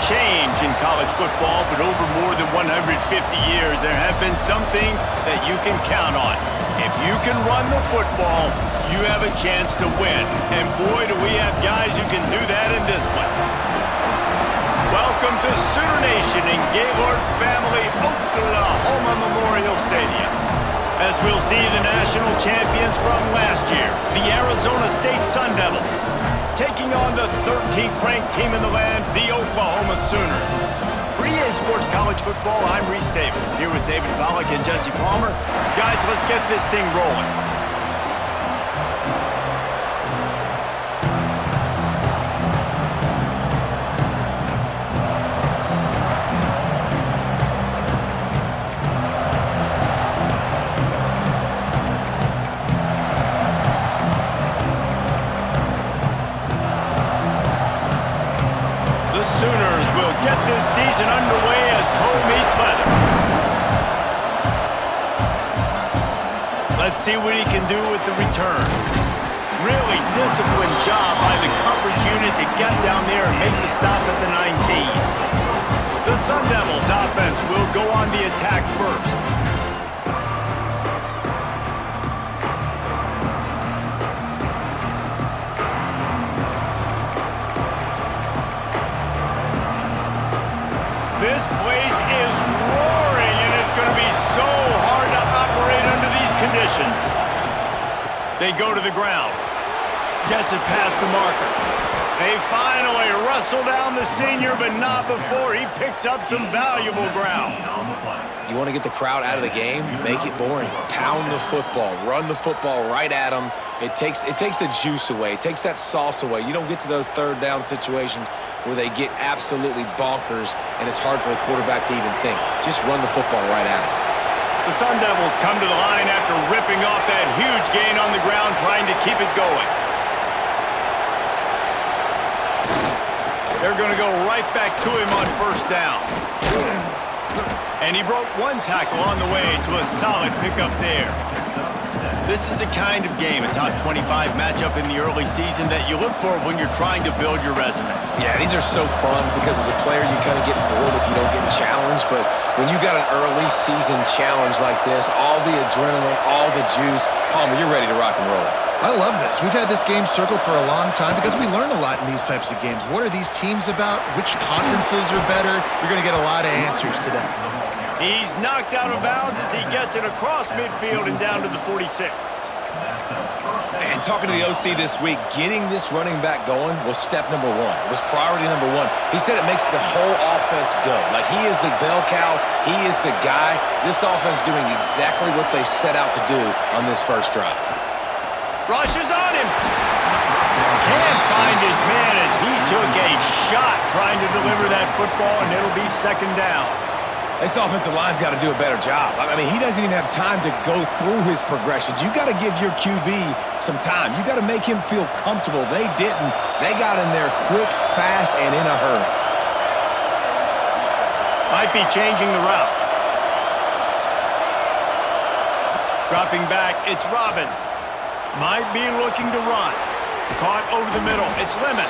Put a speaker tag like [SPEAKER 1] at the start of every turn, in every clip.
[SPEAKER 1] change in college football, but over more than 150 years, there have been some things that you can count on. If you can run the football, you have a chance to win. And boy, do we have guys who can do that in this one. Welcome to Sooner Nation in Gaylord Family Oklahoma Memorial Stadium, as we'll see the national champions from last year, the Arizona State Sun Devils, taking on the 13th ranked team in the land, the Oklahoma Sooners. For EA Sports College Football, I'm Reese Davis, here with David Pollack and Jesse Palmer. Guys, let's get this thing rolling. Sooners will get this season underway as toe meets leather. Let's see what he can do with the return. Really disciplined job by the coverage unit to get down there and make the stop at the 19. The Sun Devils offense will go on the attack first. This place is roaring, and it's going to be so hard to operate under these conditions. They go to the ground. Gets it past the marker. They finally wrestle down the senior, but not before he picks up some valuable ground.
[SPEAKER 2] You want to get the crowd out of the game? Make it boring. Pound the football. Run the football right at them. It takes the juice away. It takes that sauce away. You don't get to those third down situations where they get absolutely bonkers, and it's hard for the quarterback to even think. Just run the football right at them.
[SPEAKER 1] The Sun Devils come to the line after ripping off that huge gain on the ground, trying to keep it going. They're going to go right back to him on first down. And he broke one tackle on the way to a solid pickup there. This is a kind of game, a top 25 matchup in the early season that you look for when you're trying to build your resume.
[SPEAKER 2] Yeah, these are so fun because as a player you kind of get bored if you don't get challenged, but when you got an early season challenge like this, all the adrenaline, all the juice, Palmer, you're ready to rock and roll.
[SPEAKER 3] I love this. We've had this game circled for a long time because we learn a lot in these types of games. What are these teams about? Which conferences are better? You're going to get a lot of answers today.
[SPEAKER 1] He's knocked out of bounds as he gets it across midfield and down to the 46.
[SPEAKER 2] And talking to the OC this week, getting this running back going was step number one. It was priority number one. He said it makes the whole offense go. Like, he is the bell cow. He is the guy. This offense doing exactly what they set out to do on this first drive.
[SPEAKER 1] Rushes on him. Can't find his man as he took a shot trying to deliver that football, and it'll be second down.
[SPEAKER 2] This offensive line's got to do a better job. I mean, he doesn't even have time to go through his progressions. You got to give your QB some time. You got to make him feel comfortable. They didn't. They got in there quick, fast, and in a hurry.
[SPEAKER 1] Might be changing the route. Dropping back, it's Robbins. Might be looking to run. Caught over the middle. It's Lemon.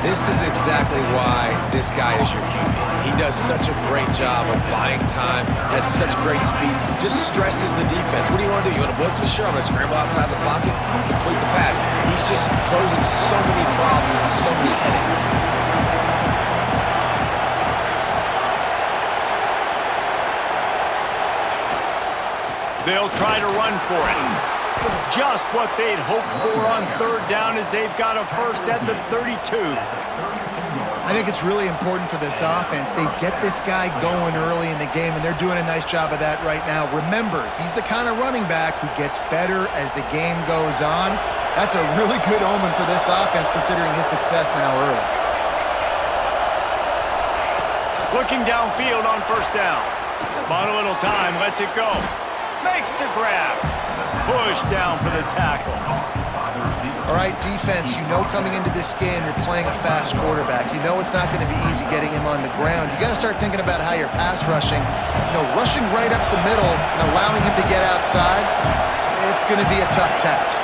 [SPEAKER 2] This is exactly why this guy is your QB. He does such a great job of buying time, has such great speed, just stresses the defense. What do you want to do? You want to blitz me? Sure, I'm going to scramble outside the pocket, complete the pass. He's just posing so many problems and so many headaches.
[SPEAKER 1] They'll try to run for it. Just what they'd hoped for on third down as they've got a first at the 32.
[SPEAKER 3] I think it's really important for this offense. They get this guy going early in the game, and they're doing a nice job of that right now. Remember, he's the kind of running back who gets better as the game goes on. That's a really good omen for this offense, considering his success now early.
[SPEAKER 1] Looking downfield on first down. Bought a little time, lets it go. Makes the grab. Push down for the tackle.
[SPEAKER 3] All right, defense, you know coming into this game you're playing a fast quarterback. You know it's not going to be easy getting him on the ground. You got to start thinking about how you're pass rushing. You know, rushing right up the middle and allowing him to get outside, it's going to be a tough task.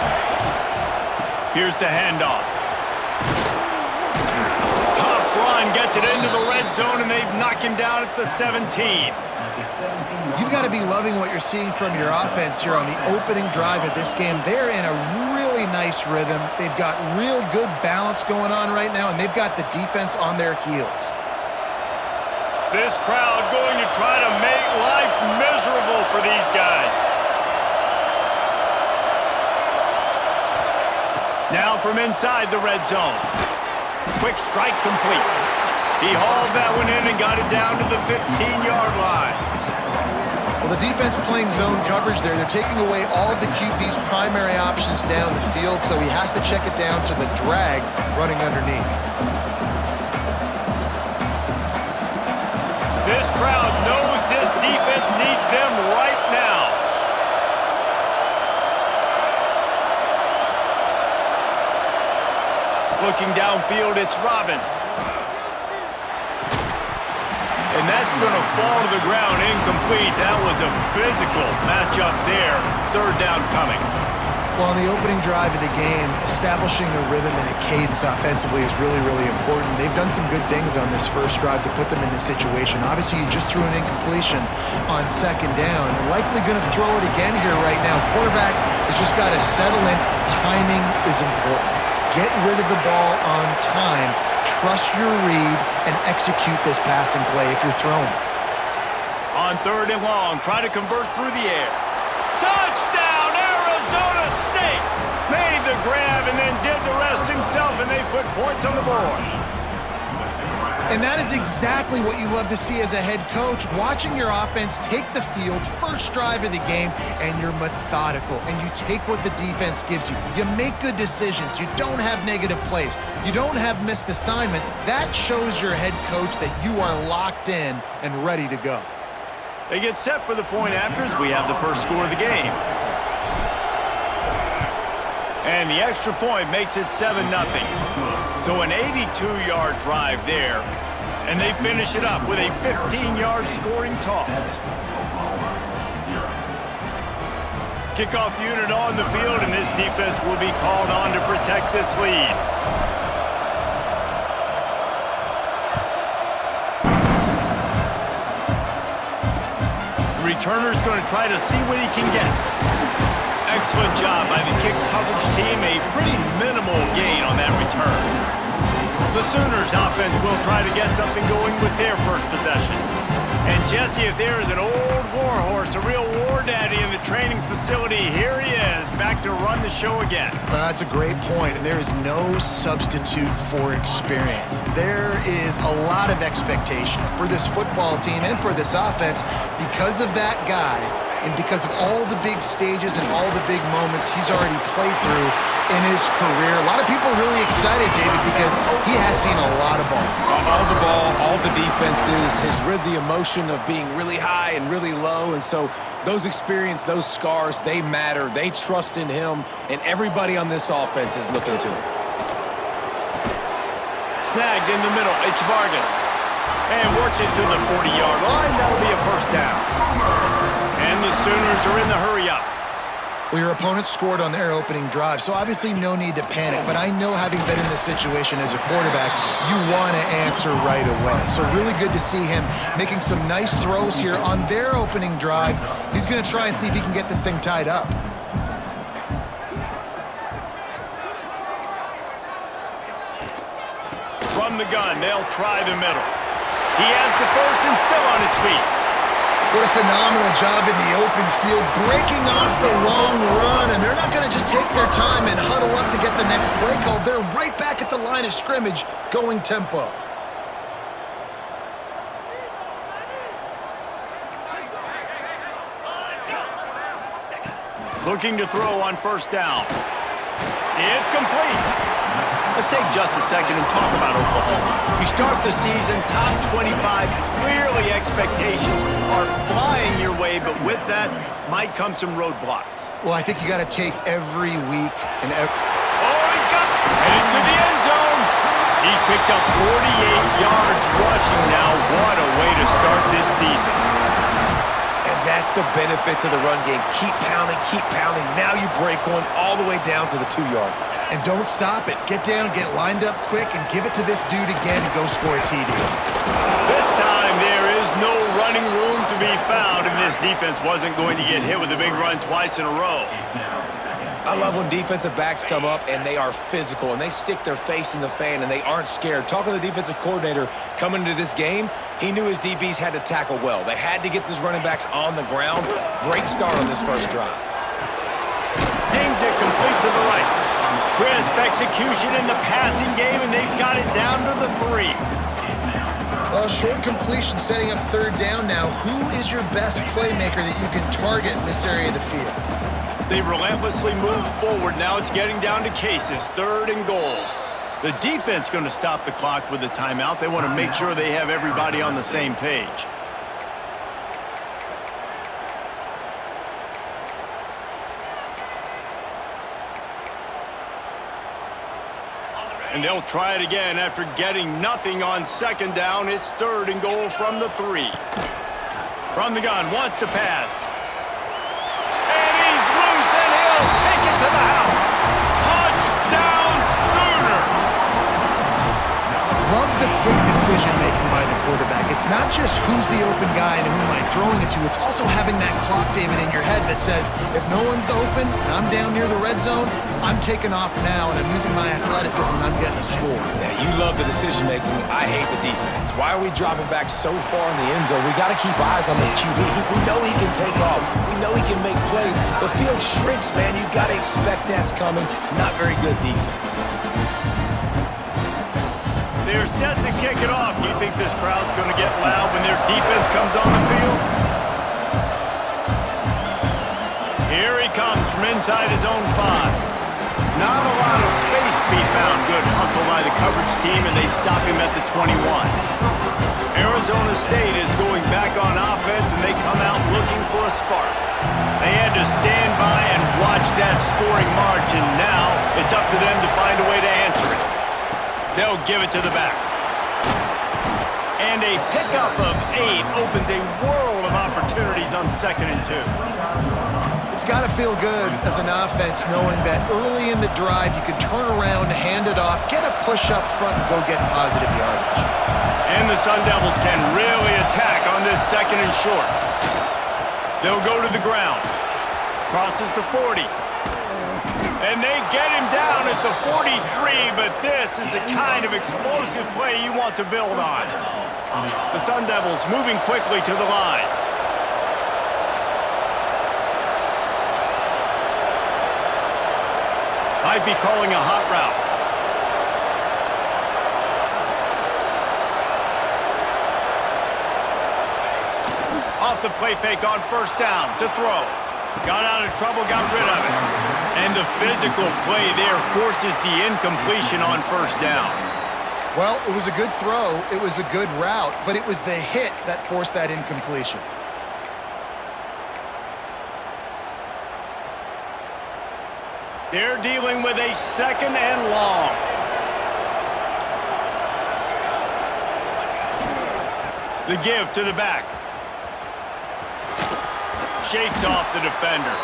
[SPEAKER 1] Here's the handoff. Tough run run gets it into the red zone, and they've knocked him down at the 17.
[SPEAKER 3] You've got to be loving what you're seeing from your offense here on the opening drive of this game. They're in a really nice rhythm. They've got real good balance going on right now, and they've got the defense on their heels.
[SPEAKER 1] This crowd going to try to make life miserable for these guys. Now from inside the red zone. Quick strike complete. He hauled that one in and got it down to the 15-yard line.
[SPEAKER 3] Well, the defense playing zone coverage there. They're taking away all of the QB's primary options down the field, so he has to check it down to the drag running underneath.
[SPEAKER 1] This crowd knows this defense needs them right now. Looking downfield, it's Robbins. And that's going to fall to the ground incomplete. That was a physical matchup there. Third down coming.
[SPEAKER 3] Well, on the opening drive of the game, establishing a rhythm and a cadence offensively is really, really important. They've done some good things on this first drive to put them in this situation. Obviously, you just threw an incompletion on second down. Likely going to throw it again here right now. Quarterback has just got to settle in. Timing is important. Get rid of the ball on time. Trust your read and execute this passing play if you're throwing.
[SPEAKER 1] On third and long, try to convert through the air. Touchdown, Arizona State! Made the grab and then did the rest himself, and they put points on the board.
[SPEAKER 3] And that is exactly what you love to see as a head coach, watching your offense take the field, first drive of the game, and you're methodical, and you take what the defense gives you. You make good decisions. You don't have negative plays. You don't have missed assignments. That shows your head coach that you are locked in and ready to go.
[SPEAKER 1] They get set for the point after as we have the first score of the game. And the extra point makes it 7-0. So an 82-yard drive there, and they finish it up with a 15-yard scoring toss. Kickoff unit on the field, and this defense will be called on to protect this lead. The returner's going to try to see what he can get. Excellent job by the kick coverage team. A pretty minimal gain on that return. The Sooners offense will try to get something going with their first possession. And Jesse, if there is an old war horse, a real war daddy in the training facility, here he is, back to run the show again.
[SPEAKER 3] Well, that's a great point, and there is no substitute for experience. There is a lot of expectation for this football team and for this offense because of that guy and because of all the big stages and all the big moments he's already played through in his career. A lot of people really excited, David, because he has seen a lot of ball.
[SPEAKER 2] All the ball, all the defenses, has rid the emotion of being really high and really low, and so those experience, those scars, they matter. They trust in him, and everybody on this offense is looking to him.
[SPEAKER 1] Snagged in the middle, it's Vargas. And works it to the 40-yard line. That'll be a first down. And the Sooners are in the hurry-up.
[SPEAKER 3] Well, your opponent scored on their opening drive, so obviously no need to panic. But I know, having been in this situation as a quarterback, you want to answer right away. So really good to see him making some nice throws here on their opening drive. He's going to try and see if he can get this thing tied up.
[SPEAKER 1] From the gun, they'll try the middle. He has the first and still on his feet.
[SPEAKER 3] What a phenomenal job in the open field, breaking off the long run, and they're not going to just take their time and huddle up to get the next play called. They're right back at the line of scrimmage, going tempo.
[SPEAKER 1] Looking to throw on first down. It's complete. Let's take just a second and talk about Oklahoma. You start the season top 25. Clearly expectations are flying your way, but with that might come some roadblocks.
[SPEAKER 3] Well, I think you got to take every week and
[SPEAKER 1] he's got headed to the end zone. He's picked up 48 yards rushing now. What a way to start this season.
[SPEAKER 2] And that's the benefit to the run game. Keep pounding, keep pounding. Now you break one all the way down to the 2-yard.
[SPEAKER 3] And don't stop it. Get down, get lined up quick, and give it to this dude again and go score a TD.
[SPEAKER 1] This time there is no running room to be found, and this defense wasn't going to get hit with a big run twice in a row.
[SPEAKER 2] I love when defensive backs come up and they are physical and they stick their face in the fan and they aren't scared. Talking to the defensive coordinator coming into this game, he knew his DBs had to tackle well. They had to get these running backs on the ground. Great start on this first drive.
[SPEAKER 1] Zings it complete to the right. Crisp execution in the passing game, and they've got it down to the 3.
[SPEAKER 3] Well, short completion setting up third down now. Who is your best playmaker that you can target in this area of the field?
[SPEAKER 1] They've relentlessly moved forward. Now it's getting down to cases. 3rd and goal. The defense going to stop the clock with a timeout. They want to make sure they have everybody on the same page. And they'll try it again after getting nothing on 2nd down. It's 3rd and goal from the 3. From the gun, wants to pass. And he's loose, and he'll take it to the house. Touchdown, Sooners!
[SPEAKER 3] Love the quick decision-making by the quarterback. It's not just who's the open guy and who am I throwing it to. It's also having that clock, David, in your head that says, if no one's open and I'm down near the red zone, I'm taking off now, and I'm using my athleticism, and I'm getting a score.
[SPEAKER 2] Yeah, you love the decision-making. I hate the defense. Why are we dropping back so far in the end zone? We got to keep eyes on this QB. We know he can take off. We know he can make plays. The field shrinks, man. You got to expect that's coming. Not very good defense.
[SPEAKER 1] They're set to kick it off. You think this crowd's going to get loud when their defense comes on the field? Here he comes from inside his own 5. Not a lot of space to be found. Good hustle by the coverage team, and they stop him at the 21. Arizona State is going back on offense, and they come out looking for a spark. They had to stand by and watch that scoring march, and now it's up to them to find a way to answer it. They'll give it to the back. And a pickup of 8 opens a world of opportunities on 2nd and 2.
[SPEAKER 3] It's got to feel good as an offense knowing that early in the drive you can turn around, hand it off, get a push up front, and go get positive yardage.
[SPEAKER 1] And the Sun Devils can really attack on this 2nd and short. They'll go to the ground. Crosses to 40. And they get him down at the 43, but this is the kind of explosive play you want to build on. The Sun Devils moving quickly to the line. Might be calling a hot route. Off the play fake on 1st down to throw. Got out of trouble, got rid of it. And the physical play there forces the incompletion on 1st down.
[SPEAKER 3] Well, it was a good throw. It was a good route, but it was the hit that forced that incompletion.
[SPEAKER 1] They're dealing with a 2nd and long. The give to the back. Shakes off the defender.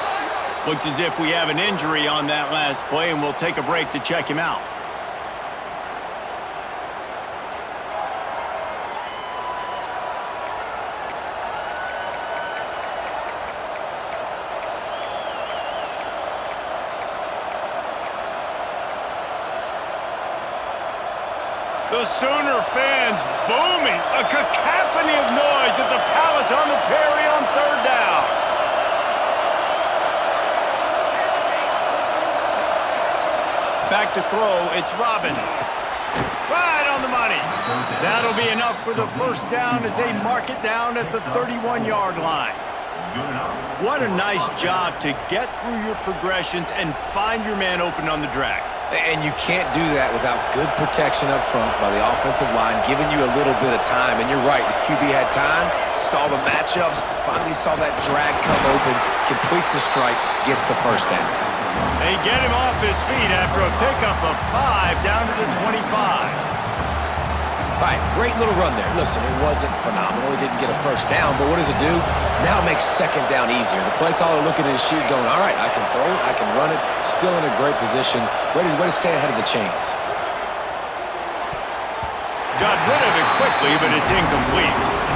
[SPEAKER 1] Looks as if we have an injury on that last play, and we'll take a break to check him out. The Sooner fans booming, a cacophony of noise at the Palace on the Prairie on 3rd down. Back to throw, it's Robbins. Right on the money. That'll be enough for the 1st down as they mark it down at the 31-yard line. What a nice job to get through your progressions and find your man open on the drag.
[SPEAKER 2] And you can't do that without good protection up front by the offensive line, giving you a little bit of time. And you're right, the QB had time, saw the matchups, finally saw that drag come open, completes the strike, gets the 1st down.
[SPEAKER 1] They get him off his feet after a pickup of 5 down to the 25.
[SPEAKER 2] All right, great little run there. Listen, it wasn't phenomenal. He didn't get a first down, but what does it do? Now it makes second down easier. The play caller looking at his sheet going, all right, I can throw it, I can run it, still in a great position, ready to stay ahead of the chains.
[SPEAKER 1] Got rid of it quickly, but it's incomplete.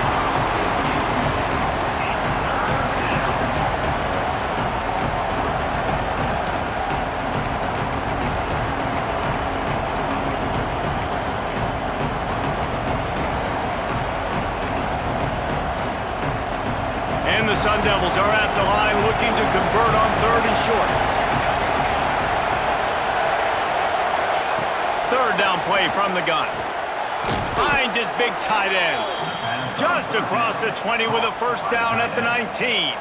[SPEAKER 1] And the Sun Devils are at the line looking to convert on 3rd and short. 3rd down play from the gun. Finds his big tight end. Just across the 20 with a first down at the 19.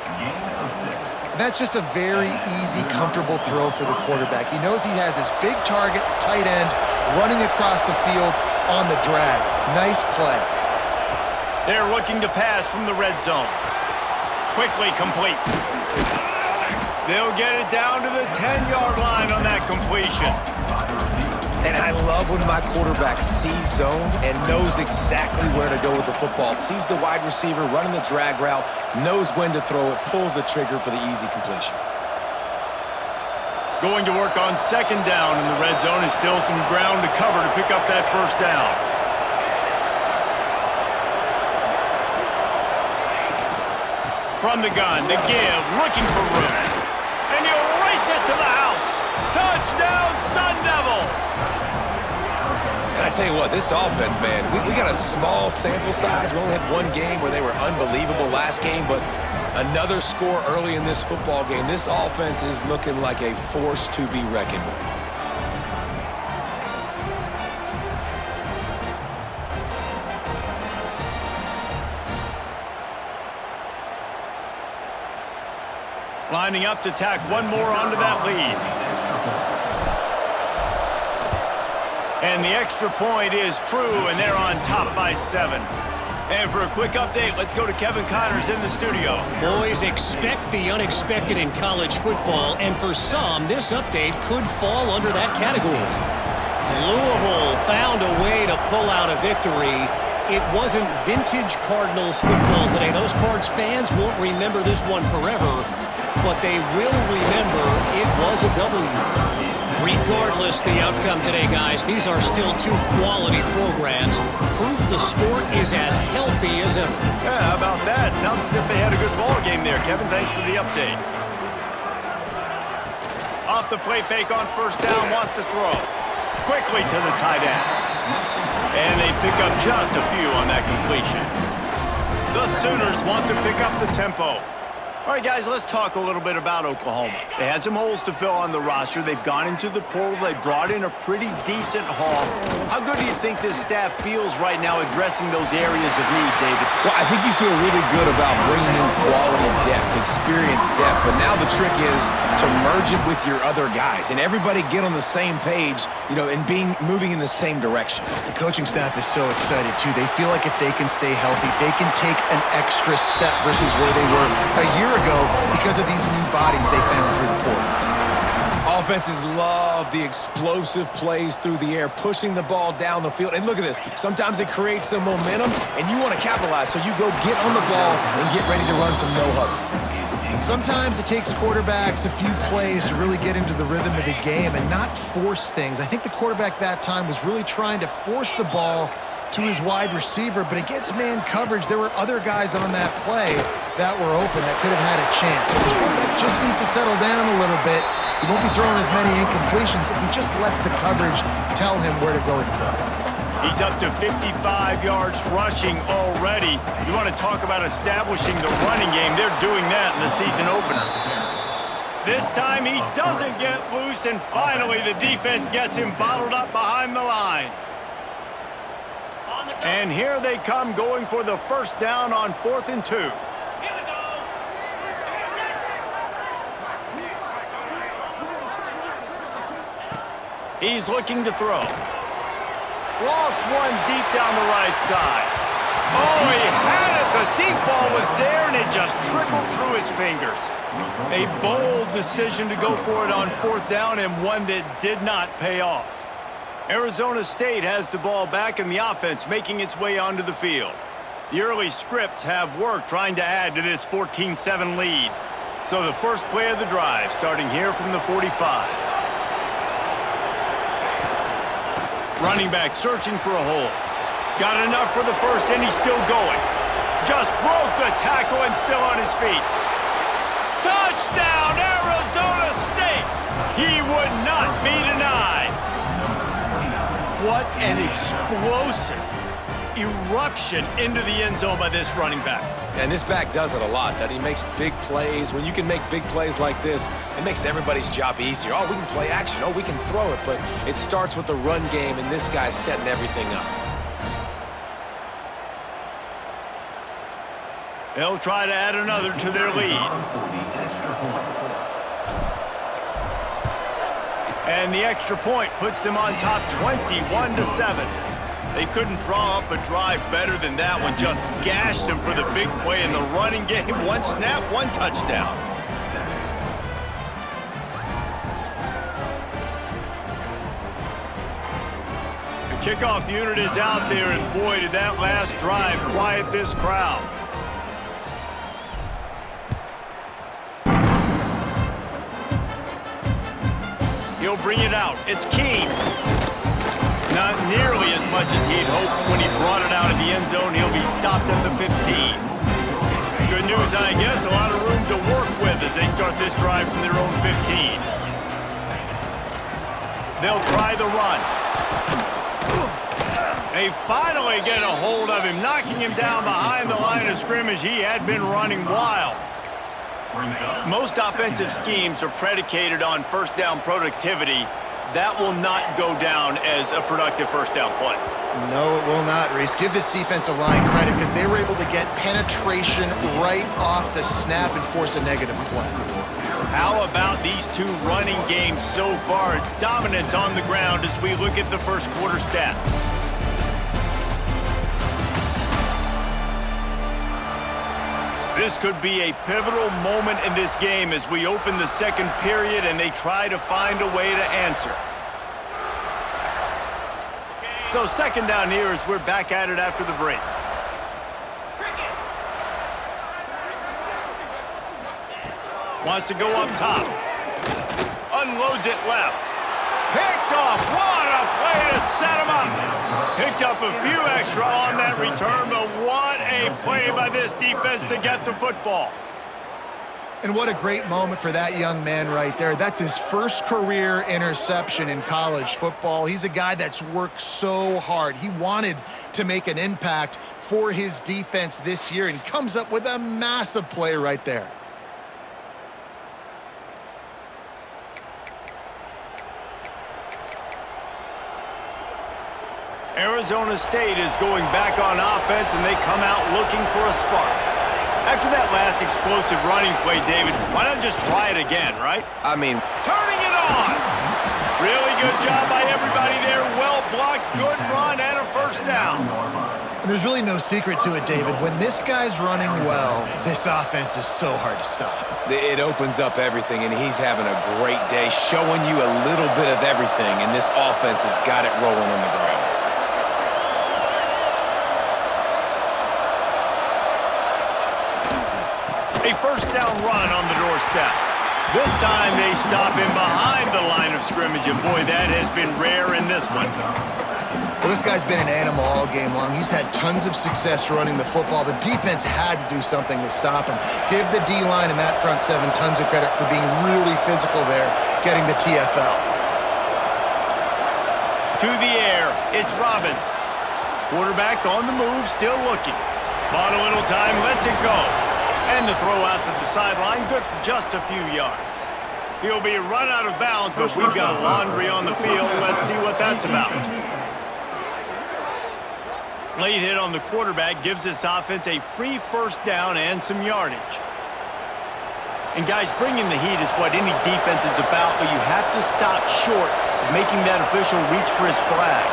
[SPEAKER 3] That's just a very easy, comfortable throw for the quarterback. He knows he has his big target, tight end, running across the field on the drag. Nice play.
[SPEAKER 1] They're looking to pass from the red zone. Quickly complete. They'll get it down to the 10-yard line on that completion.
[SPEAKER 2] And I love when my quarterback sees zone and knows exactly where to go with the football. Sees the wide receiver running the drag route, knows when to throw it, pulls the trigger for the easy completion.
[SPEAKER 1] Going to work on 2nd down in the red zone, and still some ground to cover to pick up that first down. From the gun, the give, looking for room. And he'll race it to the house. Touchdown, Sun Devils!
[SPEAKER 2] And I tell you what, this offense, man, we got a small sample size. We only had one game where they were unbelievable last game, but another score early in this football game. This offense is looking like a force to be reckoned with.
[SPEAKER 1] Lining up to tack one more onto that lead. And the extra point is true, and they're on top by 7. And for a quick update, let's go to Kevin Connors in the studio.
[SPEAKER 4] Boys, expect the unexpected in college football, and for some, this update could fall under that category. Louisville found a way to pull out a victory. It wasn't vintage Cardinals football today. Those Cards fans won't remember this one forever, but they will remember it was a W. Regardless the outcome today, guys, these are still two quality programs. Proof the sport is as healthy as ever.
[SPEAKER 1] Yeah, how about that? Sounds as if they had a good ball game there. Kevin, thanks for the update. Off the play fake on 1st down, wants to throw. Quickly to the tight end. And they pick up just a few on that completion. The Sooners want to pick up the tempo. All right, guys, let's talk a little bit about Oklahoma. They had some holes to fill on the roster. They've gone into the portal. They brought in a pretty decent haul. How good do you think this staff feels right now addressing those areas of need, David?
[SPEAKER 2] Well, I think you feel really good about bringing in quality depth, experienced depth, but now the trick is to merge it with your other guys and everybody get on the same page, you know, and moving in the same direction.
[SPEAKER 3] The coaching staff is so excited, too. They feel like if they can stay healthy, they can take an extra step versus where they were a year ago because of these new bodies they found through the portal.
[SPEAKER 2] Offenses love the explosive plays through the air, pushing the ball down the field. And look at this. Sometimes it creates some momentum, and you want to capitalize. So you go get on the ball and get ready to run some no-huddle.
[SPEAKER 3] Sometimes it takes quarterbacks a few plays to really get into the rhythm of the game and not force things. I think the quarterback that time was really trying to force the ball to his wide receiver, but against man coverage, there were other guys on that play that were open that could have had a chance. So this quarterback just needs to settle down a little bit. He won't be throwing as many incompletions if he just lets the coverage tell him where to go to throw.
[SPEAKER 1] He's up to 55 yards rushing already. You want to talk about establishing the running game. They're doing that in the season opener. This time he doesn't get loose, and finally the defense gets him bottled up behind the line. And here they come going for the first down on 4th and 2. He's looking to throw. Lost one deep down the right side. Oh, he had it. The deep ball was there, and it just trickled through his fingers. A bold decision to go for it on 4th down, and one that did not pay off. Arizona State has the ball back in the offense, making its way onto the field. The early scripts have worked trying to add to this 14-7 lead. So the first play of the drive, starting here from the 45. Running back searching for a hole. Got enough for the first, and he's still going. Just broke the tackle and still on his feet. Touchdown, Arizona State! He would not be denied. What an explosive eruption into the end zone by this running back.
[SPEAKER 2] And this back does it a lot, that he makes big plays. When you can make big plays like this, it makes everybody's job easier. Oh, we can play action. Oh, we can throw it. But it starts with the run game, and this guy's setting everything up.
[SPEAKER 1] They'll try to add another to their lead. And the extra point puts them on top 21-7. They couldn't draw up a drive better than that one. Just gashed them for the big play in the running game. One snap, one touchdown. The kickoff unit is out there, and boy, did that last drive quiet this crowd. He'll bring it out. It's King. Not nearly as much as he'd hoped when he brought it out of the end zone. He'll be stopped at the 15. Good news, I guess. A lot of room to work with as they start this drive from their own 15. They'll try the run. They finally get a hold of him, knocking him down behind the line of scrimmage. He had been running wild. Most offensive schemes are predicated on first down productivity. That will not go down as a productive first down play.
[SPEAKER 3] No, it will not, Reese. Give this defensive line credit because they were able to get penetration right off the snap and force a negative play.
[SPEAKER 1] How about these two running games so far? Dominance on the ground as we look at the first quarter stats. This could be a pivotal moment in this game as we open the second period and they try to find a way to answer. So second down here as we're back at it after the break. Wants to go up top. Unloads it left. Picked off. What a play to set him up. Picked up a few extra on that return, but what a play by this defense to get the football.
[SPEAKER 3] And what a great moment for that young man right there. That's his first career interception in college football. He's a guy that's worked so hard. He wanted to make an impact for his defense this year and comes up with a massive play right there.
[SPEAKER 1] Arizona State is going back on offense, and they come out looking for a spark. After that last explosive running play, David, why not just try it again, right?
[SPEAKER 2] I mean,
[SPEAKER 1] turning it on! Really good job by everybody there. Well blocked, good run, and a first down.
[SPEAKER 3] And there's really no secret to it, David. When this guy's running well, this offense is so hard to stop.
[SPEAKER 2] it opens up everything, and he's having a great day, showing you a little bit of everything, and this offense has got it rolling on the ground.
[SPEAKER 1] A first down run on the doorstep. This time they stop him behind the line of scrimmage, and boy, that has been rare in this one.
[SPEAKER 3] Well, this guy's been an animal all game long. He's had tons of success running the football. The defense had to do something to stop him. Give the D-line and that front seven tons of credit for being really physical there, getting the TFL.
[SPEAKER 1] To the air, it's Robbins. Quarterback on the move, still looking. Bought a little time, lets it go. And the throw out to the sideline, good for just a few yards. He'll be run out of bounds, but we've got laundry on the field. Let's see what that's about. Late hit on the quarterback gives this offense a free first down and some yardage. And guys, bringing the heat is what any defense is about, but you have to stop short of making that official reach for his flag.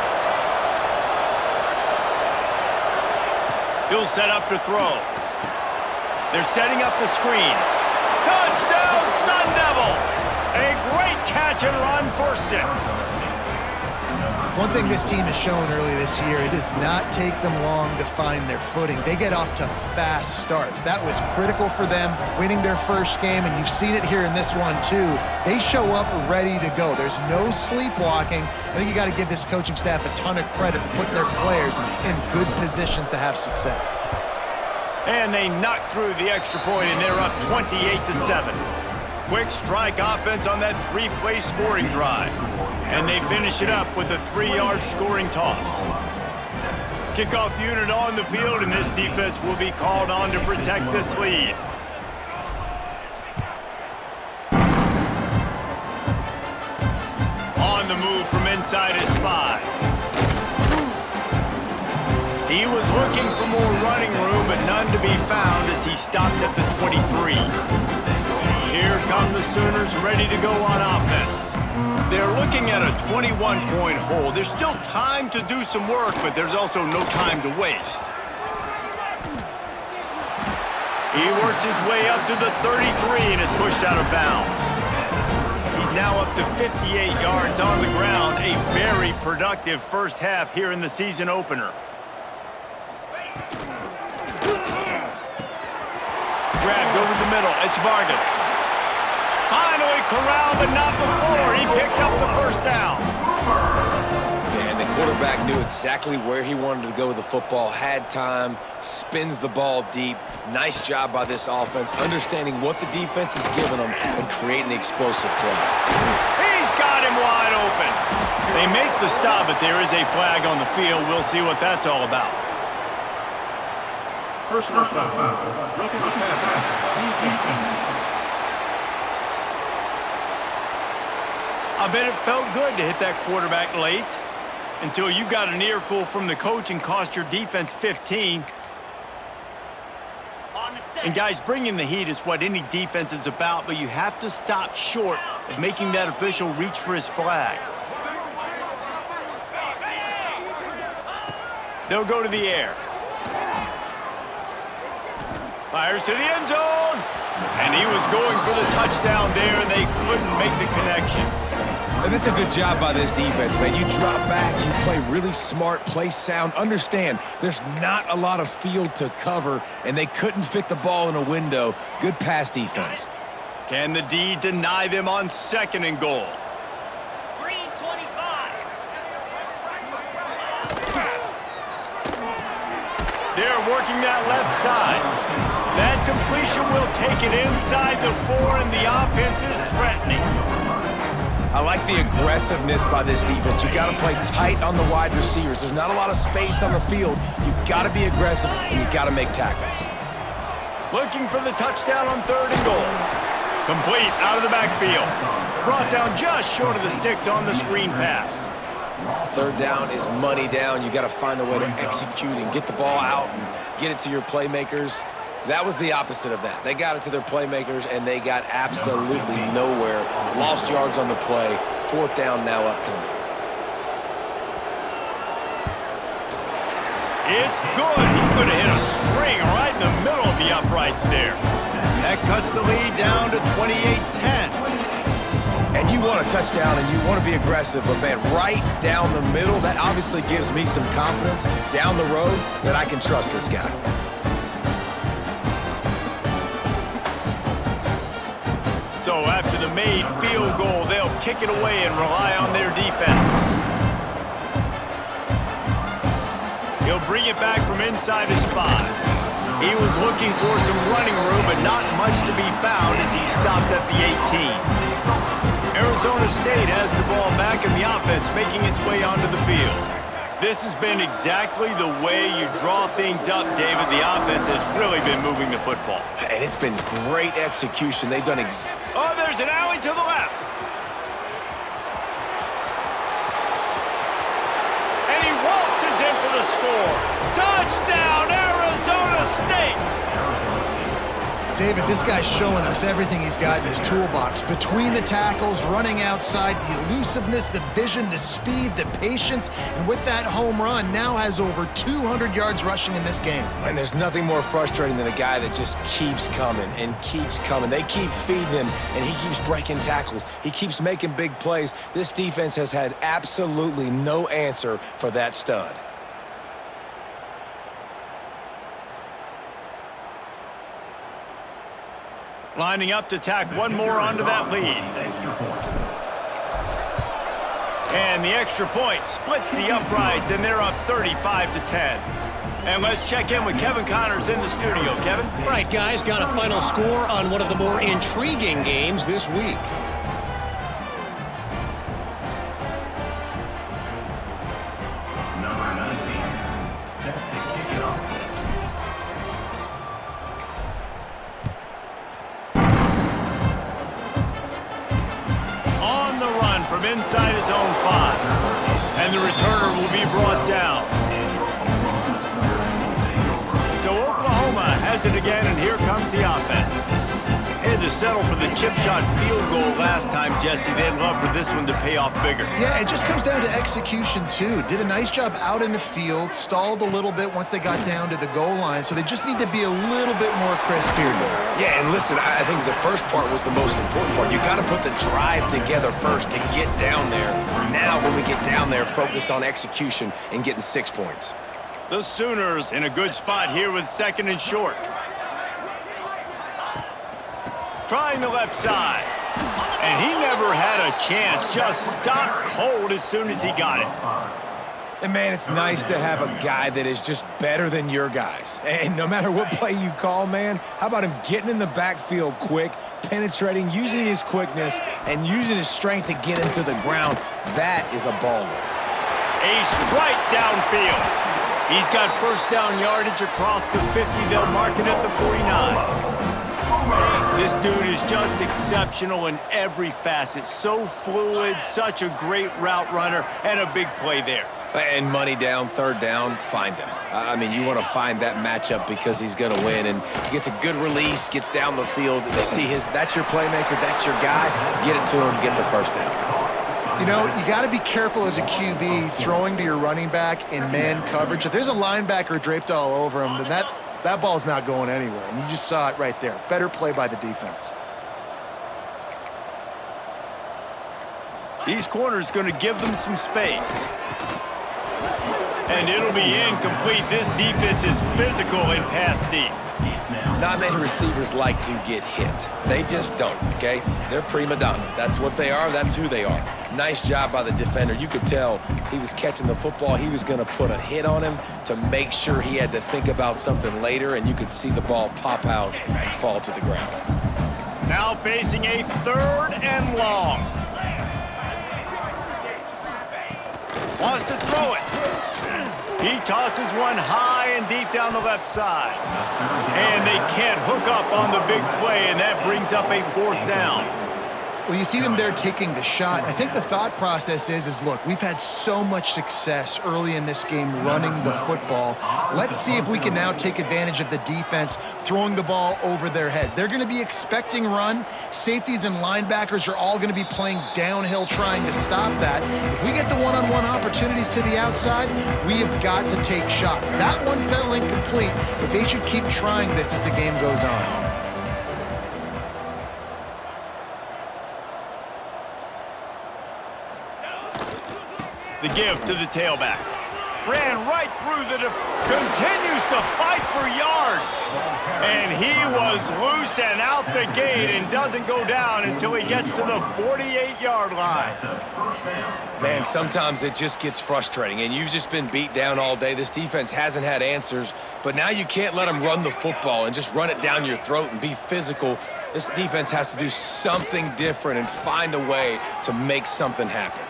[SPEAKER 1] He'll set up to throw. They're setting up the screen. Touchdown, Sun Devils! A great catch and run for 6.
[SPEAKER 3] One thing this team has shown early this year, it does not take them long to find their footing. They get off to fast starts. That was critical for them, winning their first game, and you've seen it here in this one too. They show up ready to go. There's no sleepwalking. I think you got to give this coaching staff a ton of credit for putting their players in good positions to have success.
[SPEAKER 1] And they knock through the extra point, and they're up 28-7. Quick strike offense on that three-play scoring drive. And they finish it up with a 3-yard scoring toss. Kickoff unit on the field, and this defense will be called on to protect this lead. On the move from inside his 5. He was looking for more running room, but none to be found as he stopped at the 23. Here come the Sooners ready to go on offense. They're looking at a 21-point hole. There's still time to do some work, but there's also no time to waste. He works his way up to the 33 and is pushed out of bounds. He's now up to 58 yards on the ground, a very productive first half here in the season opener. Grabbed over the middle, it's Vargas. Finally corralled, but not before. He picks up the first down.
[SPEAKER 2] And the quarterback knew exactly where he wanted to go with the football, had time, spins the ball deep. Nice job by this offense, understanding what the defense is giving them and creating the explosive play.
[SPEAKER 1] He's got him wide open. They make the stop, but there is a flag on the field. We'll see what that's all about.
[SPEAKER 5] Personal foul. Roughing the passer.
[SPEAKER 1] I bet it felt good to hit that quarterback late until you got an earful from the coach and cost your defense 15. And guys, bringing the heat is what any defense is about, but you have to stop short of making that official reach for his flag. They'll go to the air. Fires to the end zone. And he was going for the touchdown there, and they couldn't make the connection.
[SPEAKER 2] And that's a good job by this defense, man. You drop back, you play really smart, play sound. Understand, there's not a lot of field to cover, and they couldn't fit the ball in a window. Good pass defense.
[SPEAKER 1] Can the D deny them on 2nd and goal?
[SPEAKER 6] Green 25.
[SPEAKER 1] They're working that left side. That completion will take it inside the 4, and the offense is threatening.
[SPEAKER 2] I like the aggressiveness by this defense. You got to play tight on the wide receivers. There's not a lot of space on the field. You got to be aggressive, and you got to make tackles.
[SPEAKER 1] Looking for the touchdown on 3rd and goal. Complete out of the backfield. Brought down just short of the sticks on the screen pass.
[SPEAKER 2] 3rd down is money down. You got to find a way to execute and get the ball out and get it to your playmakers. That was the opposite of that. They got it to their playmakers, and they got absolutely nowhere. Lost yards on the play. 4th down now upcoming.
[SPEAKER 1] It's good. He could have hit a string right in the middle of the uprights there. That cuts the lead down to 28-10.
[SPEAKER 2] And you want a touchdown, and you want to be aggressive, but, man, right down the middle, that obviously gives me some confidence down the road that I can trust this guy.
[SPEAKER 1] So after the made field goal, they'll kick it away and rely on their defense. He'll bring it back from inside his 5. He was looking for some running room, but not much to be found as he stopped at the 18. Arizona State has the ball back in the offense, making its way onto the field. This has been exactly the way you draw things up, David. The offense has really been moving the football.
[SPEAKER 2] And it's been great execution. They've done
[SPEAKER 1] Oh, there's an alley to the left. And he waltzes in for the score. Touchdown, Arizona State!
[SPEAKER 3] David, this guy's showing us everything he's got in his toolbox. Between the tackles, running outside, the elusiveness, the vision, the speed, the patience, and with that home run, now has over 200 yards rushing in this game.
[SPEAKER 2] And there's nothing more frustrating than a guy that just keeps coming and keeps coming. They keep feeding him, and he keeps breaking tackles. He keeps making big plays. This defense has had absolutely no answer for that stud.
[SPEAKER 1] Lining up to tack one more onto that lead. And the extra point splits the uprights, and they're up 35-10. And let's check in with Kevin Connors in the studio. Kevin?
[SPEAKER 4] Right, guys, got a final score on one of the more intriguing games this week.
[SPEAKER 5] Number 19, set to kick it off.
[SPEAKER 1] On the run from inside his own 5. And the returner will be brought down. So Oklahoma has it again, and here comes the offense. Had to settle for the chip shot field goal last time, Jesse. They'd love for this one to pay off bigger.
[SPEAKER 3] Yeah, it just comes down to execution, too. Did a nice job out in the field, stalled a little bit once they got down to the goal line, so they just need to be a little bit more crisp here.
[SPEAKER 2] Yeah, and listen, I think the first part was the most important part. You got to put the drive together first to get down there. Now, when we get down there, focus on execution and getting 6 points.
[SPEAKER 1] The Sooners in a good spot here with 2nd and short. Trying the left side. And he never had a chance. Just stopped cold as soon as he got it.
[SPEAKER 2] And, man, it's nice to have a guy that is just better than your guys. And no matter what play you call, man, how about him getting in the backfield quick, penetrating, using his quickness, and using his strength to get into the ground? That is a baller.
[SPEAKER 1] A strike downfield. He's got first down yardage across the 50. They'll mark it at the 49. This dude is just exceptional in every facet. So fluid, such a great route runner, and a big play there.
[SPEAKER 2] And money down, 3rd down, find him. I mean, you want to find that matchup because he's going to win, and gets a good release, gets down the field. You see that's your playmaker, that's your guy. Get it to him, get the first down.
[SPEAKER 3] You know, you got to be careful as a QB throwing to your running back in man coverage. If there's a linebacker draped all over him, then that ball's not going anywhere, and you just saw it right there. Better play by the defense.
[SPEAKER 1] These corners going to give them some space. And it'll be incomplete. This defense is physical and pass deep.
[SPEAKER 2] Not many receivers like to get hit. They just don't, okay? They're prima donnas. That's what they are. That's who they are. Nice job by the defender. You could tell he was catching the football. He was going to put a hit on him to make sure he had to think about something later, and you could see the ball pop out and fall to the ground.
[SPEAKER 1] Now facing a 3rd and long. Wants to throw it. He tosses one high and deep down the left side. And they can't hook up on the big play, and that brings up a 4th down.
[SPEAKER 3] Well, you see them there taking the shot. I think the thought process is look, we've had so much success early in this game running the football. Let's see if we can now take advantage of the defense throwing the ball over their heads. They're going to be expecting run. Safeties and linebackers are all going to be playing downhill trying to stop that. If we get the one-on-one opportunities to the outside, we have got to take shots. That one fell incomplete, but they should keep trying this as the game goes on.
[SPEAKER 1] The give to the tailback. Ran right through continues to fight for yards. And he was loose and out the gate and doesn't go down until he gets to the 48-yard line.
[SPEAKER 2] Man, sometimes it just gets frustrating, and you've just been beat down all day. This defense hasn't had answers, but now you can't let them run the football and just run it down your throat and be physical. This defense has to do something different and find a way to make something happen.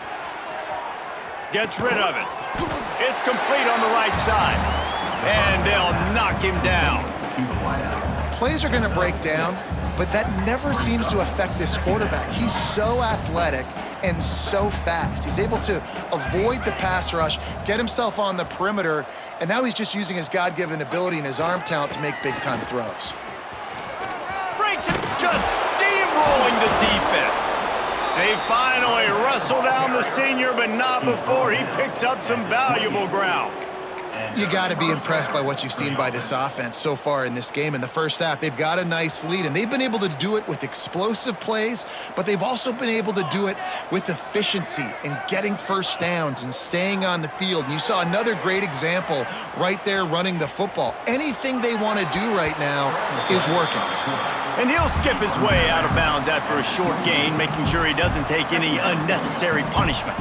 [SPEAKER 1] Gets rid of it. It's complete on the right side. And they'll knock him down.
[SPEAKER 3] Plays are going to break down, but that never seems to affect this quarterback. He's so athletic and so fast. He's able to avoid the pass rush, get himself on the perimeter, and now he's just using his God-given ability and his arm talent to make big-time throws.
[SPEAKER 1] just steamrolling the defense. They finally wrestle down the senior, but not before he picks up some valuable ground.
[SPEAKER 3] You got to be impressed by what you've seen by this offense so far in this game. In the first half, they've got a nice lead, and they've been able to do it with explosive plays, but they've also been able to do it with efficiency and getting first downs and staying on the field. And you saw another great example right there running the football. Anything they want to do right now is working.
[SPEAKER 1] And he'll skip his way out of bounds after a short gain, making sure he doesn't take any unnecessary punishment.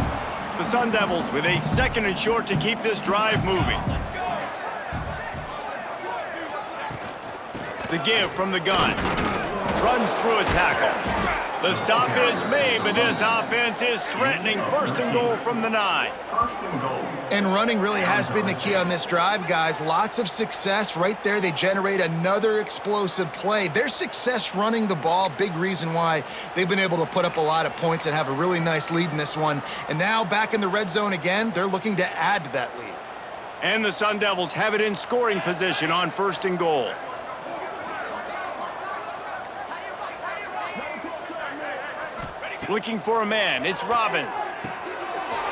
[SPEAKER 1] The Sun Devils with a 2nd and short to keep this drive moving. The give from the gun. Runs through a tackle. The stop is made, but this offense is threatening 1st and goal from the 9.
[SPEAKER 3] And running really has been the key on this drive, guys. Lots of success right there. They generate another explosive play. Their success running the ball, big reason why they've been able to put up a lot of points and have a really nice lead in this one. And now back in the red zone again, they're looking to add to that lead.
[SPEAKER 1] And the Sun Devils have it in scoring position on 1st and goal. Looking for a man, it's Robbins.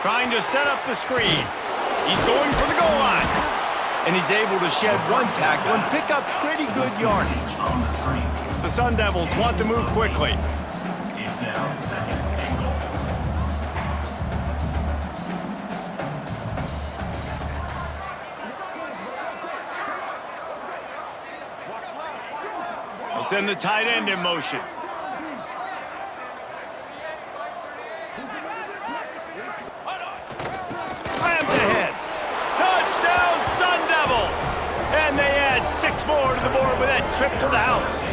[SPEAKER 1] Trying to set up the screen. He's going for the goal line. And he's able to shed one tackle and pick up pretty good yardage. The Sun Devils want to move quickly.
[SPEAKER 5] It's now 2nd and goal.
[SPEAKER 1] They'll send the tight end in motion. Slams ahead. Touchdown, Sun Devils! And they add 6 more to the board with that trip to the house.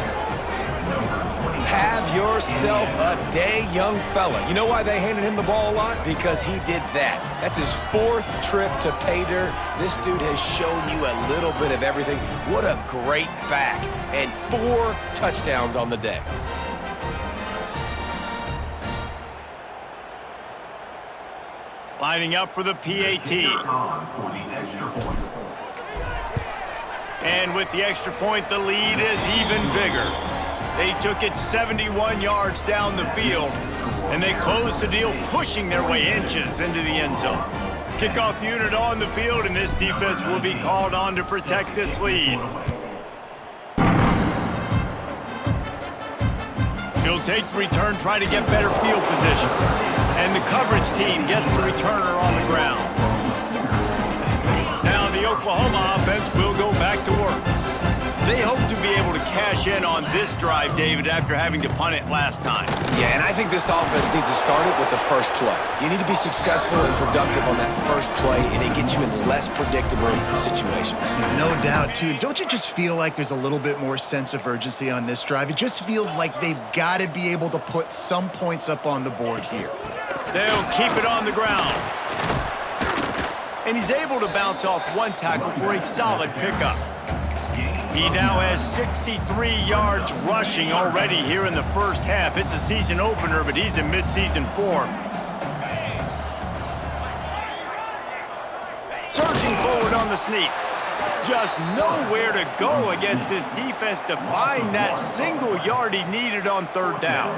[SPEAKER 2] Have yourself a day, young fella. You know why they handed him the ball a lot? Because he did that. That's his 4th trip to pay dirt. This dude has shown you a little bit of everything. What a great back. And 4 touchdowns on the day.
[SPEAKER 1] Lining up for the PAT.
[SPEAKER 5] For the extra point.
[SPEAKER 1] And with the extra point, the lead is even bigger. They took it 71 yards down the field, and they closed the deal, pushing their way inches into the end zone. Kickoff unit on the field, and this defense will be called on to protect this lead. He'll take the return, try to get better field position. And the coverage team gets the returner on the ground. Now the Oklahoma offense will go back to work. They hope to be able to cash in on this drive, David, after having to punt it last time.
[SPEAKER 2] Yeah, and I think this offense needs to start it with the first play. You need to be successful and productive on that first play, and it gets you in less predictable situations.
[SPEAKER 3] No doubt, too. Don't you just feel like there's a little bit more sense of urgency on this drive? It just feels like they've got to be able to put some points up on the board here.
[SPEAKER 1] They'll keep it on the ground. And he's able to bounce off one tackle for a solid pickup. He now has 63 yards rushing already here in the first half. It's a season opener, but he's in mid-season form. Surging forward on the sneak. Just nowhere to go against this defense to find that single yard he needed on 3rd down.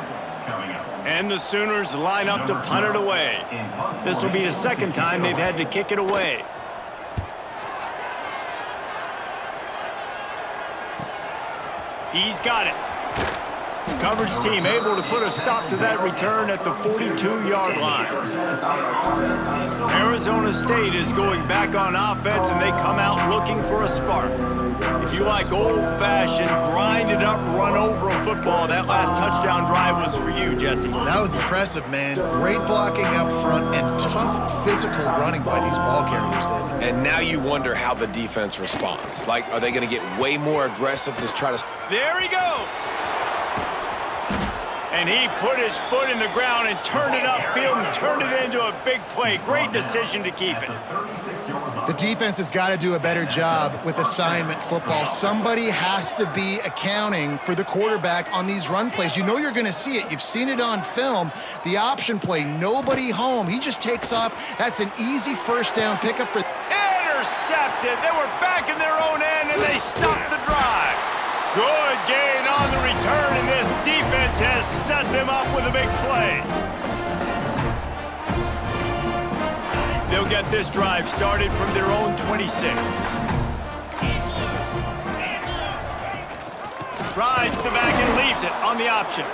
[SPEAKER 1] And the Sooners line up to punt it away. This will be the 2nd time they've had to kick it away. He's got it. Coverage team able to put a stop to that return at the 42-yard line. Arizona State is going back on offense, and they come out looking for a spark. If you like old-fashioned, grind-it-up, run-over football, that last touchdown drive was for you, Jesse.
[SPEAKER 3] That was impressive, man. Great blocking up front and tough physical running by these ball carriers, David.
[SPEAKER 2] And now you wonder how the defense responds. Like, are they going to get way more aggressive to try to...
[SPEAKER 1] There he goes. And he put his foot in the ground and turned it upfield and turned it into a big play. Great decision to keep it.
[SPEAKER 3] The defense has got to do a better job with assignment football. Somebody has to be accounting for the quarterback on these run plays. You know you're going to see it. You've seen it on film. The option play, nobody home. He just takes off. That's an easy first down pickup.
[SPEAKER 1] Intercepted. They were back in their own end, and they stopped the drive. Good gain on the return, and this defense to set them up with a big play. They'll get this drive started from their own 26. Rides the back and leaves it on the option.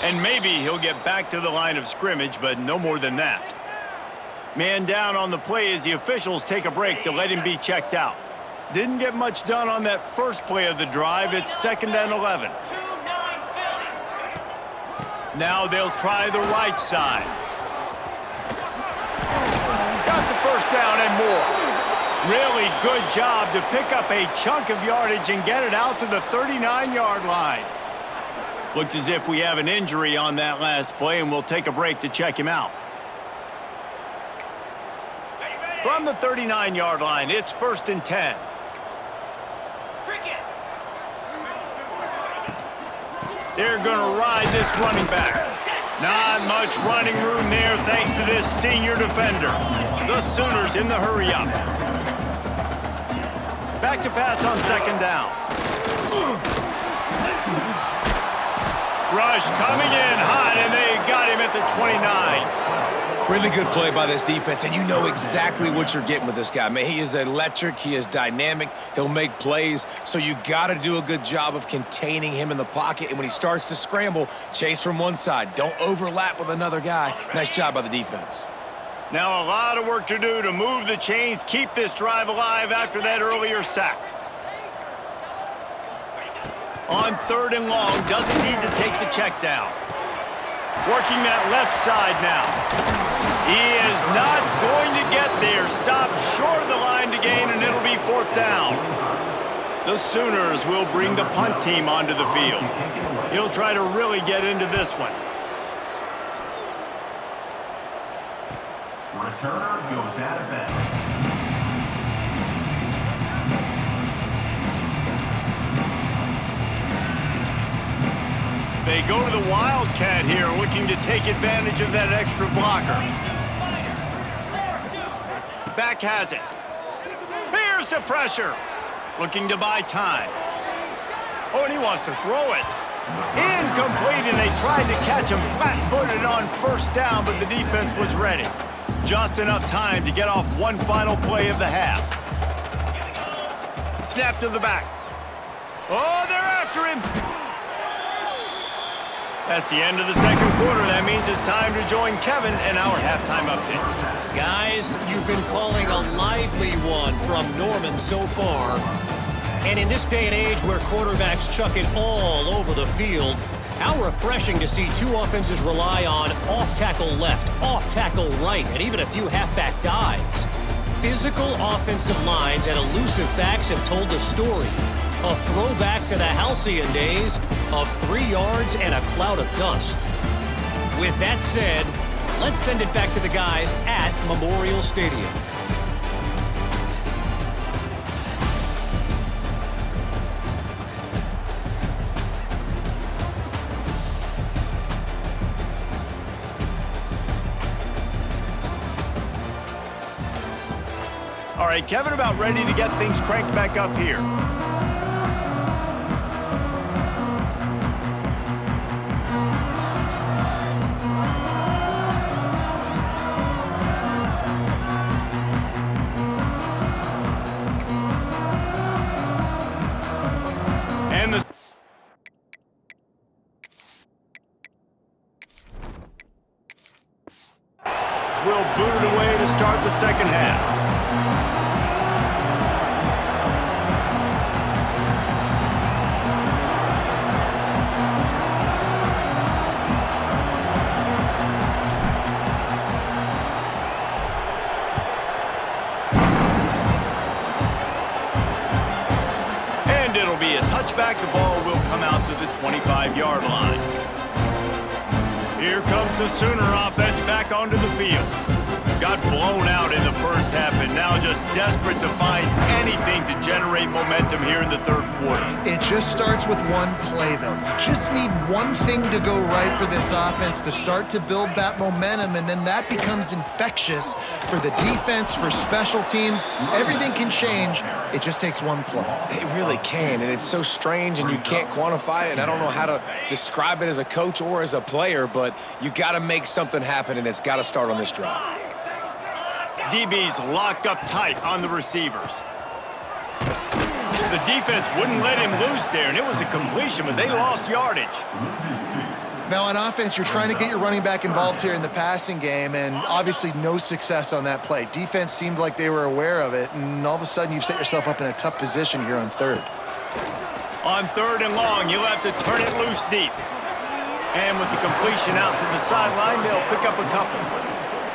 [SPEAKER 1] And maybe he'll get back to the line of scrimmage, but no more than that. Man down on the play as the officials take a break to let him be checked out. Didn't get much done on that first play of the drive. It's 2nd and 11. Now they'll try the right side. Got the first down and more. Really good job to pick up a chunk of yardage and get it out to the 39-yard line. Looks as if we have an injury on that last play, and we'll take a break to check him out. From the 39-yard line, it's 1st and 10. They're going to ride this running back. Not much running room there thanks to this senior defender. The Sooners in the hurry-up. Back to pass on 2nd down. Rush coming in hot, and they got him at the 29.
[SPEAKER 2] Really good play by this defense, and you know exactly what you're getting with this guy. Man, he is electric. He is dynamic. He'll make plays, so you got to do a good job of containing him in the pocket, and when he starts to scramble, chase from one side. Don't overlap with another guy. Nice job by the defense.
[SPEAKER 1] Now a lot of work to do to move the chains, keep this drive alive after that earlier sack. On 3rd and long, doesn't need to take the check down. Working that left side now. He is not going to get there. Stopped short of the line to gain, and it'll be 4th down. The Sooners will bring the punt team onto the field. He'll try to really get into this one.
[SPEAKER 5] Returner goes out of bounds.
[SPEAKER 1] They go to the Wildcat here, looking to take advantage of that extra blocker. Back has it. Here's the pressure. Looking to buy time. Oh, and he wants to throw it. Incomplete, and they tried to catch him flat-footed on 1st down, but the defense was ready. Just enough time to get off one final play of the half. Snap to the back. Oh, they're after him. That's the end of the 2nd quarter. That means it's time to join Kevin in our halftime update.
[SPEAKER 4] Guys, you've been calling a lively one from Norman so far. And in this day and age where quarterbacks chuck it all over the field, how refreshing to see two offenses rely on off-tackle left, off-tackle right, and even a few halfback dives. Physical offensive lines and elusive backs have told the story. A throwback to the halcyon days of 3 yards and a cloud of dust. With that said, let's send it back to the guys at Memorial Stadium.
[SPEAKER 1] All right, Kevin, about ready to get things cranked back up here. And the will boot it away to start the 2nd half. It'll be a touchback. The ball will come out to the 25-yard line. Here comes the Sooner offense back onto the field. got blown out in the first half and now just desperate to find anything to generate momentum here in the third quarter.
[SPEAKER 3] It just starts with one play, though. You just need one thing to go right for this offense to start to build that momentum, and then that becomes infectious for the defense, for special teams. Everything can change. It just takes one play.
[SPEAKER 2] It really can, and it's so strange, and you can't quantify it, and I don't know how to describe it as a coach or as a player, but you got to make something happen, and it's got to start on this drive.
[SPEAKER 1] DB's locked up tight on the receivers. The defense wouldn't let him loose there, and it was a completion, but they lost yardage.
[SPEAKER 3] Now, on offense, you're trying to get your running back involved here in the passing game, and obviously no success on that play. Defense seemed like they were aware of it, and all of a sudden you've set yourself up in a tough position here on third.
[SPEAKER 1] On third and long, you'll have to turn it loose deep. And with the completion out to the sideline, they'll pick up a couple.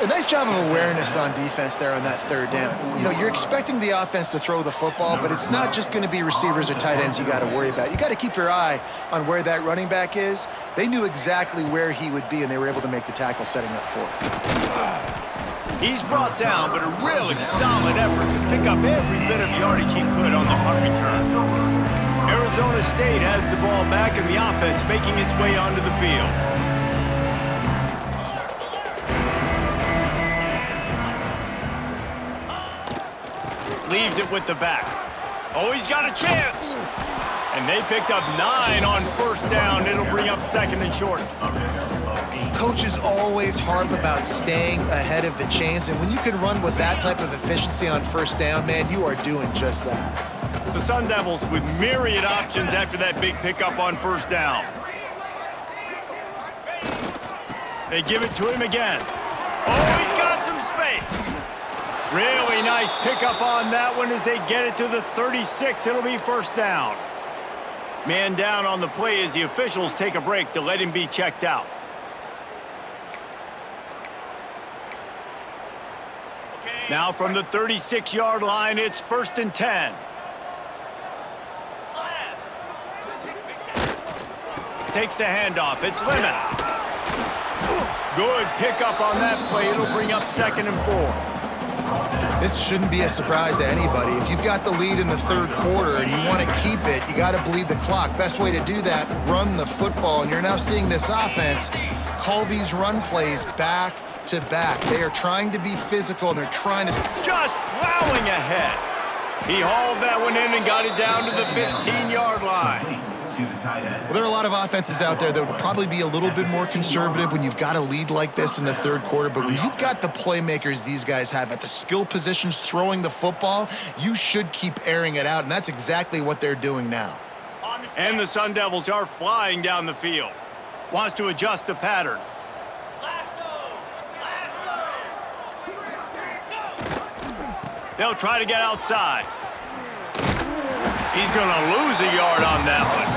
[SPEAKER 3] A nice job of awareness on defense there on that third down. You know, you're expecting the offense to throw the football, but it's not just going to be receivers or tight ends you got to worry about. You got to keep your eye on where that running back is. They knew exactly where he would be, and they were able to make the tackle setting up for it.
[SPEAKER 1] He's brought down, but a really solid effort to pick up every bit of yardage he could on the punt return. Arizona State has the ball back, and the offense making its way onto the field. Leaves it with the back. Oh, he's got a chance. And they picked up 9 on first down. It'll bring up second and short.
[SPEAKER 3] Coaches always harp about staying ahead of the chains, and when you can run with that type of efficiency on first down, man, you are doing just that.
[SPEAKER 1] The Sun Devils with myriad options after that big pickup on first down. They give it to him again. Oh, he's got some space. Really nice pickup on that one as they get it to the 36. It'll be first down. Man down on the play as the officials take a break to let him be checked out. Now from the 36-yard line, it's first and 10. Takes the handoff. It's Lemon. Good pickup on that play. It'll bring up second and 4.
[SPEAKER 3] This shouldn't be a surprise to anybody. If you've got the lead in the third quarter and you want to keep it, you got to bleed the clock. Best way to do that, run the football. And you're now seeing this offense call these run plays back to back. They are trying to be physical, and they're trying to...
[SPEAKER 1] Just plowing ahead. He hauled that one in and got it down to the 15-yard line.
[SPEAKER 3] Well, there are a lot of offenses out there that would probably be a little bit more conservative when you've got a lead like this in the third quarter, but when you've got the playmakers these guys have at the skill positions throwing the football, you should keep airing it out, and that's exactly what they're doing now.
[SPEAKER 1] And the Sun Devils are flying down the field. Wants to adjust the pattern. They'll try to get outside. He's going to lose a yard on that one.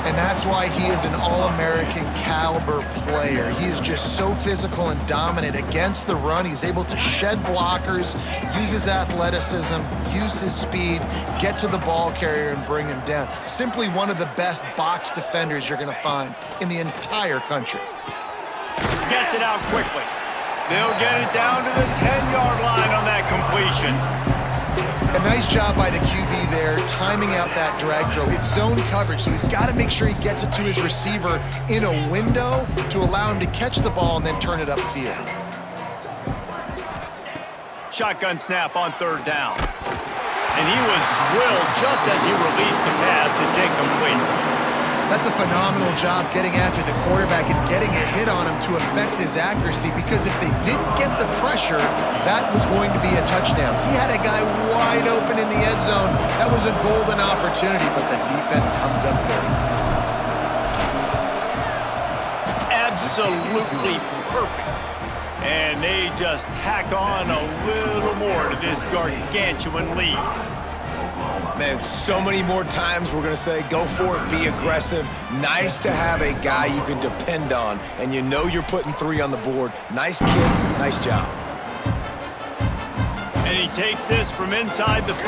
[SPEAKER 3] And that's why he is an All-American caliber player. He is just so physical and dominant against the run. He's able to shed blockers, use his athleticism, use his speed, get to the ball carrier and bring him down. Simply one of the best box defenders you're going to find in the entire country.
[SPEAKER 1] Gets it out quickly. They'll get it down to the 10-yard line on that completion.
[SPEAKER 3] A nice job by the QB there, timing out that drag throw. It's zone coverage, so he's got to make sure he gets it to his receiver in a window to allow him to catch the ball and then turn it upfield.
[SPEAKER 1] Shotgun snap on third down. And he was drilled just as he released the pass. It's incomplete.
[SPEAKER 3] That's a phenomenal job getting after the quarterback and getting a hit on him to affect his accuracy, because if they didn't get the pressure, that was going to be a touchdown. He had a guy wide open in the end zone. That was a golden opportunity, but the defense comes up big.
[SPEAKER 1] Absolutely perfect. And they just tack on a little more to this gargantuan lead.
[SPEAKER 2] Man, so many more times we're going to say, go for it, be aggressive. Nice to have a guy you can depend on, and you know you're putting 3 on the board. Nice kid, nice job.
[SPEAKER 1] And he takes this from inside the 5.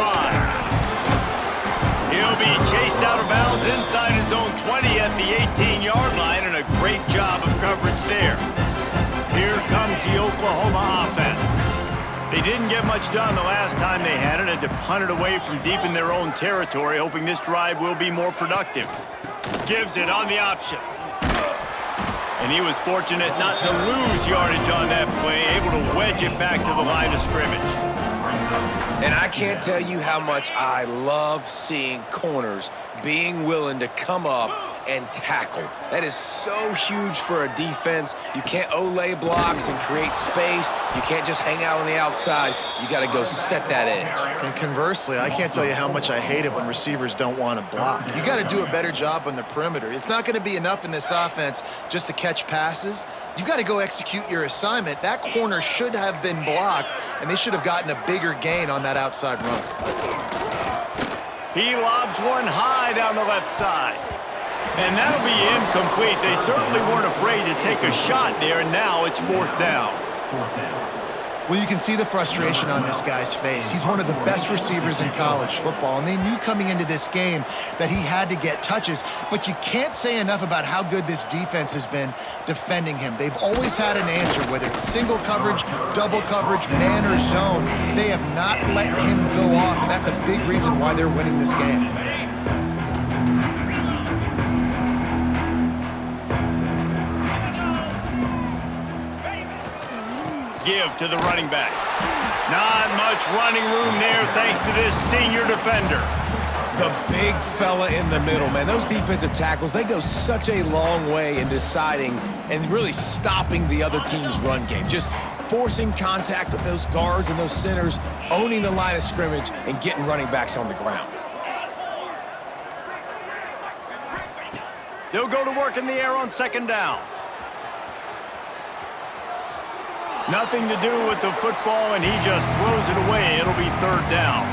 [SPEAKER 1] He'll be chased out of bounds inside his own 20 at the 18-yard line, and a great job of coverage there. Here comes is the Oklahoma offense. They didn't get much done the last time they had it, and to punt it away from deep in their own territory, hoping this drive will be more productive. Gives it on the option. And he was fortunate not to lose yardage on that play, able to wedge it back to the line of scrimmage.
[SPEAKER 2] And I can't tell you how much I love seeing corners being willing to come up and tackle. That is so huge for a defense. You can't olay blocks and create space. You can't just hang out on the outside. You got to go set that edge.
[SPEAKER 3] And conversely, I can't tell you how much I hate it when receivers don't want to block. You got to do a better job on the perimeter. It's not going to be enough in this offense just to catch passes. You've got to go execute your assignment. That corner should have been blocked, and they should have gotten a bigger gain on that outside run.
[SPEAKER 1] He lobs one high down the left side. And that'll be incomplete. They certainly weren't afraid to take a shot there, and now it's fourth down.
[SPEAKER 3] Well, you can see the frustration on this guy's face. He's one of the best receivers in college football, and they knew coming into this game that he had to get touches, but you can't say enough about how good this defense has been defending him. They've always had an answer, whether it's single coverage, double coverage, man or zone. They have not let him go off, and that's a big reason why they're winning this game.
[SPEAKER 1] Give to the running back. Not much running room there thanks to this senior defender.
[SPEAKER 2] The big fella in the middle, man. Those defensive tackles, they go such a long way in deciding and really stopping the other team's run game. Just forcing contact with those guards and those centers, owning the line of scrimmage, and getting running backs on the ground.
[SPEAKER 1] They'll go to work in the air on second down. Nothing to do with the football, and he just throws it away. It'll be third down.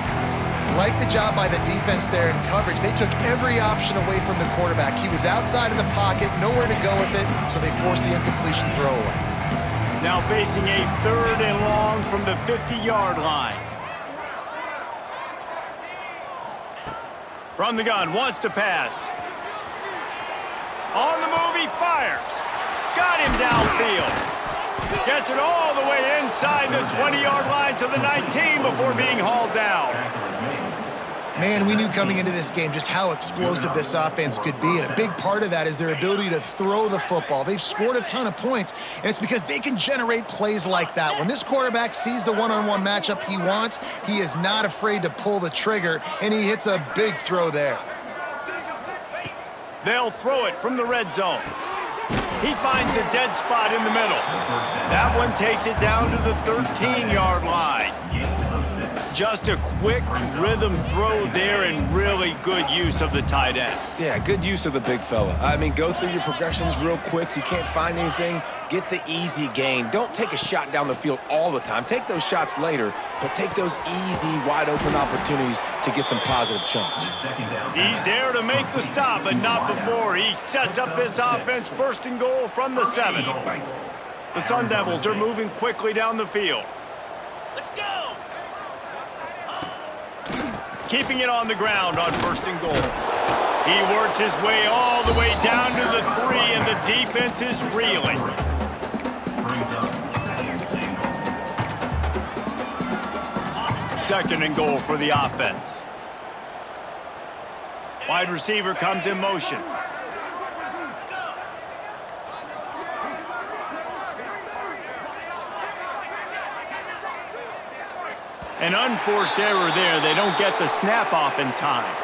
[SPEAKER 3] Like the job by the defense there in coverage. They took every option away from the quarterback. He was outside of the pocket, nowhere to go with it, so they forced the incompletion throwaway.
[SPEAKER 1] Now facing a third and long from the 50-yard line. From the gun, wants to pass. On the move, he fires. Got him downfield. Gets it all the way inside the 20-yard line to the 19 before being hauled down.
[SPEAKER 3] Man, we knew coming into this game just how explosive this offense could be, and a big part of that is their ability to throw the football. They've scored a ton of points, and it's because they can generate plays like that. When this quarterback sees the one-on-one matchup he wants, he is not afraid to pull the trigger, and he hits a big throw there.
[SPEAKER 1] They'll throw it from the red zone. He finds a dead spot in the middle. That one takes it down to the 13-yard line. Just a quick rhythm throw there and really good use of the tight end.
[SPEAKER 2] Yeah, good use of the big fella. I mean, go through your progressions real quick. You can't find anything, get the easy gain. Don't take a shot down the field all the time. Take those shots later, but take those easy, wide-open opportunities to get some positive chunks.
[SPEAKER 1] He's there to make the stop, but not before. He sets up this offense first and goal from the 7. The Sun Devils are moving quickly down the field.
[SPEAKER 6] Let's go!
[SPEAKER 1] Keeping it on the ground on first and goal. He works his way all the way down to the 3, and the defense is reeling. Second and goal for the offense. Wide receiver comes in motion. An unforced error there. They don't get the snap off in time.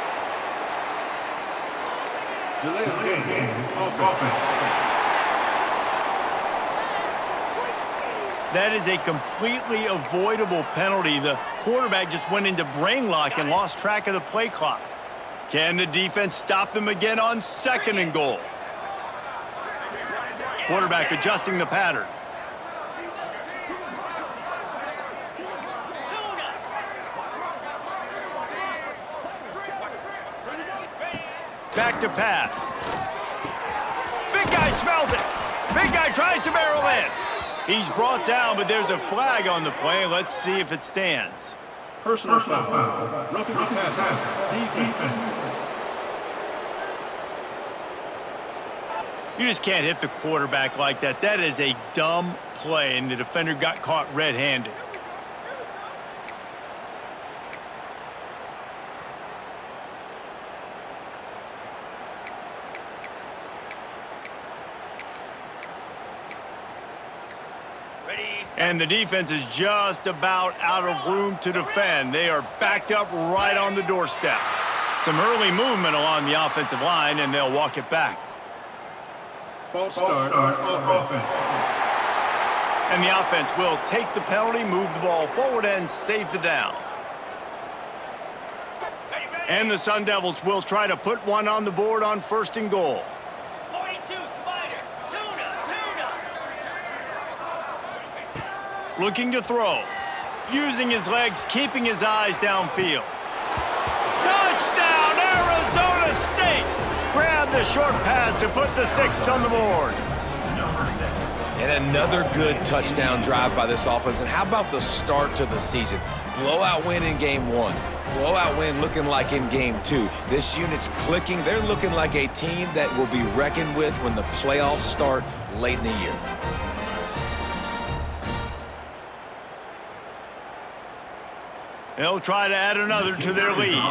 [SPEAKER 5] Delay of game. Offense.
[SPEAKER 1] That is a completely avoidable penalty. The quarterback just went into brain lock and lost track of the play clock. Can the defense stop them again on second and goal? Quarterback adjusting the pattern. Back to pass. Big guy smells it. Big guy tries to barrel in. He's brought down, but there's a flag on the play. Let's see if it stands.
[SPEAKER 5] Personal foul. Roughing the passer. Defense.
[SPEAKER 1] You just can't hit the quarterback like that. That is a dumb play, and the defender got caught red-handed. And the defense is just about out of room to defend. They are backed up right on the doorstep. Some early movement along the offensive line, and they'll walk it back.
[SPEAKER 5] False start on offense.
[SPEAKER 1] And the offense will take the penalty, move the ball forward, and save the down. And the Sun Devils will try to put one on the board on 1st and goal.
[SPEAKER 6] 42, Spider. Tuna.
[SPEAKER 1] Looking to throw. Using his legs, keeping his eyes downfield. Touchdown, Arizona State! Grab the short pass to put the 6 on the board.
[SPEAKER 2] And another good touchdown drive by this offense. And how about the start to the season? Blowout win in game 1. Blowout win looking like in game 2. This unit's clicking. They're looking like a team that will be reckoned with when the playoffs start late in the year.
[SPEAKER 1] They'll try to add another to their lead.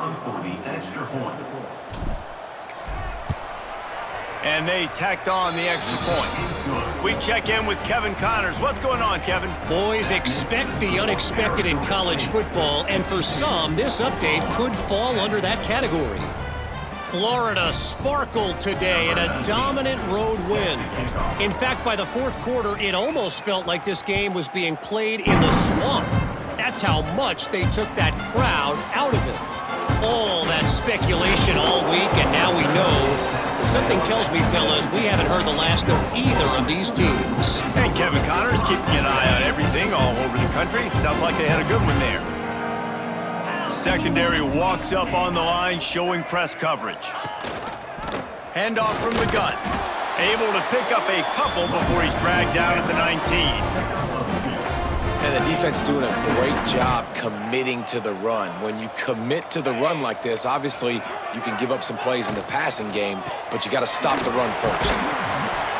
[SPEAKER 1] And they tacked on the extra point. We check in with Kevin Connors. What's going on, Kevin?
[SPEAKER 4] Boys, expect the unexpected in college football, and for some, this update could fall under that category. Florida sparkled today in a dominant road win. In fact, by the 4th quarter, it almost felt like this game was being played in the swamp. That's how much they took that crowd out of it. All that speculation all week, and now we know. Something tells me, fellas, we haven't heard the last of either of these teams.
[SPEAKER 1] And Kevin Connors keeping an eye on everything all over the country. Sounds like they had a good one there. Secondary walks up on the line, showing press coverage. Handoff from the gun. Able to pick up a couple before he's dragged down at the 19.
[SPEAKER 2] And the defense doing a great job committing to the run. When you commit to the run like this, obviously you can give up some plays in the passing game, but you got to stop the run first.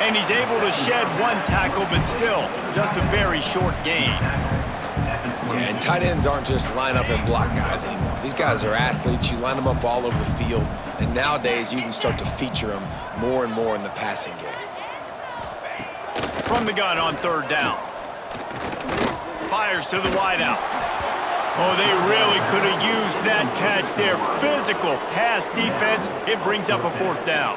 [SPEAKER 1] And he's able to shed 1 tackle, but still just a very short gain.
[SPEAKER 2] Yeah, and tight ends aren't just line up and block guys anymore. These guys are athletes. You line them up all over the field, and nowadays you can start to feature them more and more in the passing game.
[SPEAKER 1] From the gun on 3rd down. Fires to the wideout. Oh, they really could have used that catch there. Physical pass defense. It brings up a 4th down.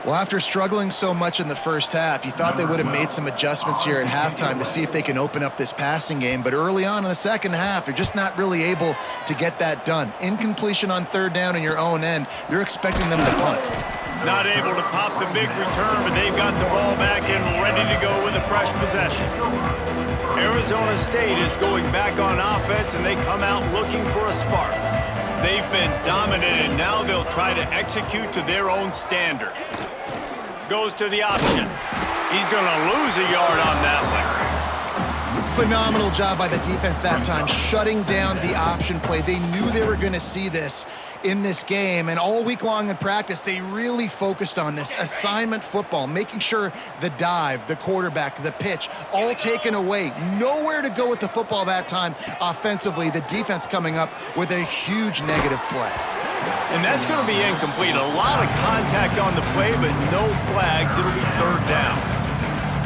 [SPEAKER 3] Well, after struggling so much in the first half, you thought they would have made some adjustments here at halftime to see if they can open up this passing game. But early on in the second half, they're just not really able to get that done. Incompletion on 3rd down in your own end, you're expecting them to punt.
[SPEAKER 1] Not able to pop the big return, but they've got the ball back and ready to go with a fresh possession. Arizona State is going back on offense, and they come out looking for a spark. They've been dominant, and now they'll try to execute to their own standard. Goes to the option. He's going to lose a yard on that one.
[SPEAKER 3] Phenomenal job by the defense that time, shutting down the option play. They knew they were going to see this in this game, and all week long in practice, they really focused on this assignment football, making sure the dive, the quarterback, the pitch, all taken away. Nowhere to go with the football that time offensively. The defense coming up with a huge negative play.
[SPEAKER 1] And that's going to be incomplete. A lot of contact on the play, but no flags. It'll be 3rd down.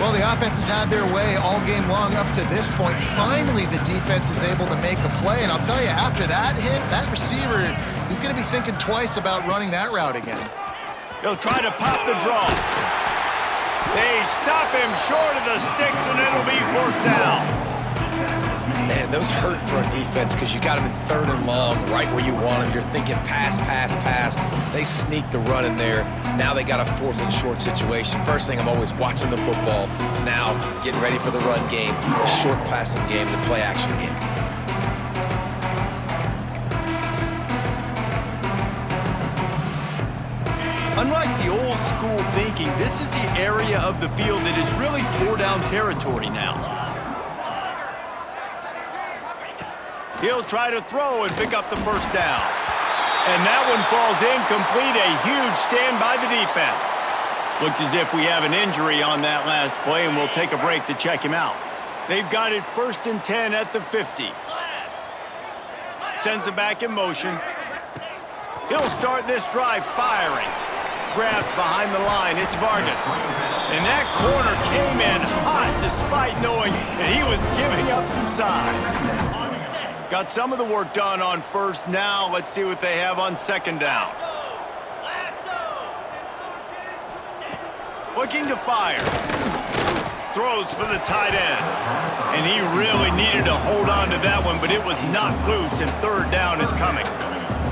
[SPEAKER 3] Well, the offense has had their way all game long up to this point. Finally, the defense is able to make a play. And I'll tell you, after that hit, that receiver, he's going to be thinking twice about running that route again.
[SPEAKER 1] He'll try to pop the draw. They stop him short of the sticks, and it'll be 4th down.
[SPEAKER 2] Man, those hurt for a defense because you got them in 3rd and long, right where you want them. You're thinking pass, pass, pass. They sneak the run in there. Now they got a 4th and short situation. First thing, I'm always watching the football. Now getting ready for the run game, the short passing game, the play action game.
[SPEAKER 1] Unlike the old school thinking, this is the area of the field that is really 4-down territory now. He'll try to throw and pick up the 1st down. And that one falls incomplete. A huge stand by the defense. Looks as if we have an injury on that last play, and we'll take a break to check him out. They've got it 1st and 10 at the 50. Sends it back in motion. He'll start this drive firing. Grabbed behind the line. It's Vargas. And that corner came in hot despite knowing that he was giving up some size. Got some of the work done on first. Now let's see what they have on second down. Looking to fire. Throws for the tight end. And he really needed to hold on to that one, but it was not loose, and third down is coming.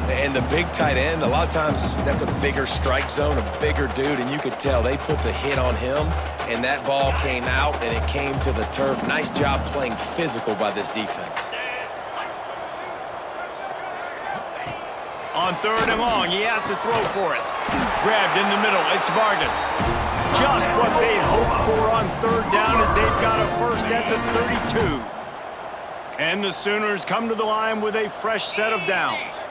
[SPEAKER 2] And the big tight end, a lot of times that's a bigger strike zone, a bigger dude, and you could tell they put the hit on him, and that ball came out, and it came to the turf. Nice job playing physical by this defense.
[SPEAKER 1] On third and long, he has to throw for it. Grabbed in the middle, it's Vargas. Just what they'd hoped for on third down as they've got a first at the 32. And the Sooners come to the line with a fresh set of downs.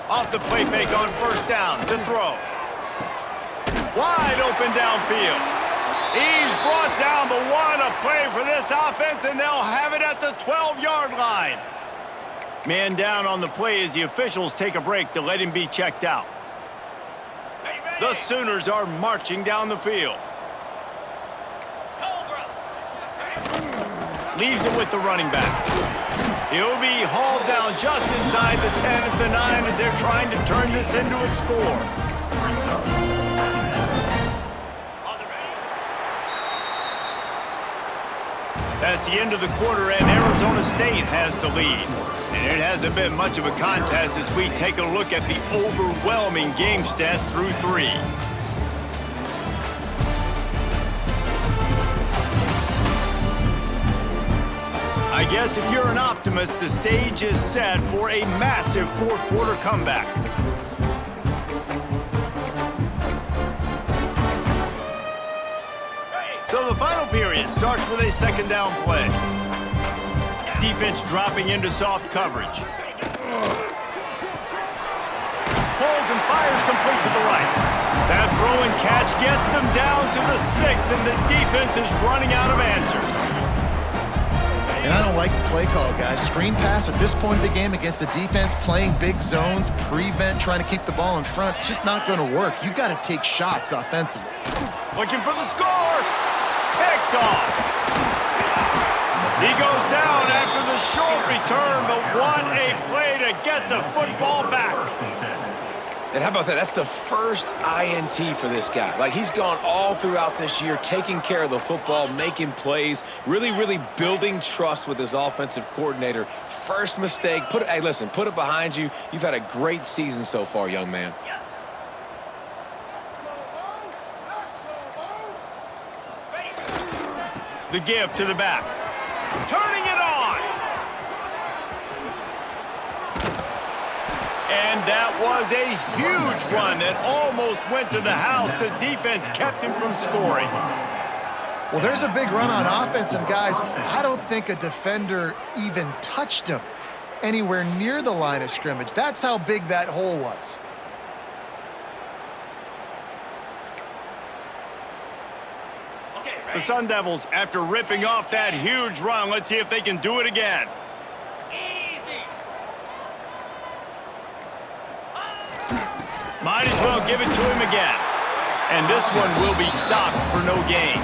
[SPEAKER 1] Off the play fake on first down, the throw. Wide open downfield. He's brought down, but what a play for this offense, and they'll have it at the 12-yard line. Man down on the play as the officials take a break to let him be checked out. The Sooners are marching down the field. Leaves it with the running back. He'll be hauled down just inside the 10 at the 9 as they're trying to turn this into a score. That's the end of the quarter, and Arizona State has the lead. And it hasn't been much of a contest as we take a look at the overwhelming game stats through 3. I guess if you're an optimist, the stage is set for a massive fourth-quarter comeback. So the final period starts with a second down play. Defense dropping into soft coverage. Holds and fires complete to the right. That throw and catch gets them down to the 6, and the defense is running out of answers.
[SPEAKER 3] And I don't like the play call, guys. Screen pass at this point of the game against the defense, playing big zones, prevent, trying to keep the ball in front. It's just not going to work. You got to take shots offensively.
[SPEAKER 1] Looking for the score. Picked off. He goes down after the short return, but what a play to get the football back.
[SPEAKER 2] And how about that? That's the first INT for this guy. Like, he's gone all throughout this year, taking care of the football, making plays, really building trust with his offensive coordinator. First mistake. Hey, listen, put it behind you. You've had a great season so far, young man.
[SPEAKER 1] The give to the back. Turning it on. And that was a huge run that almost went to the house. The defense kept him from scoring.
[SPEAKER 3] Well, there's a big run on offense, and guys, I don't think a defender even touched him anywhere near the line of scrimmage. That's how big that hole was.
[SPEAKER 1] The Sun Devils, after ripping off that huge run, let's see if they can do it again. Might as well give it to him again. And this one will be stopped for no gain.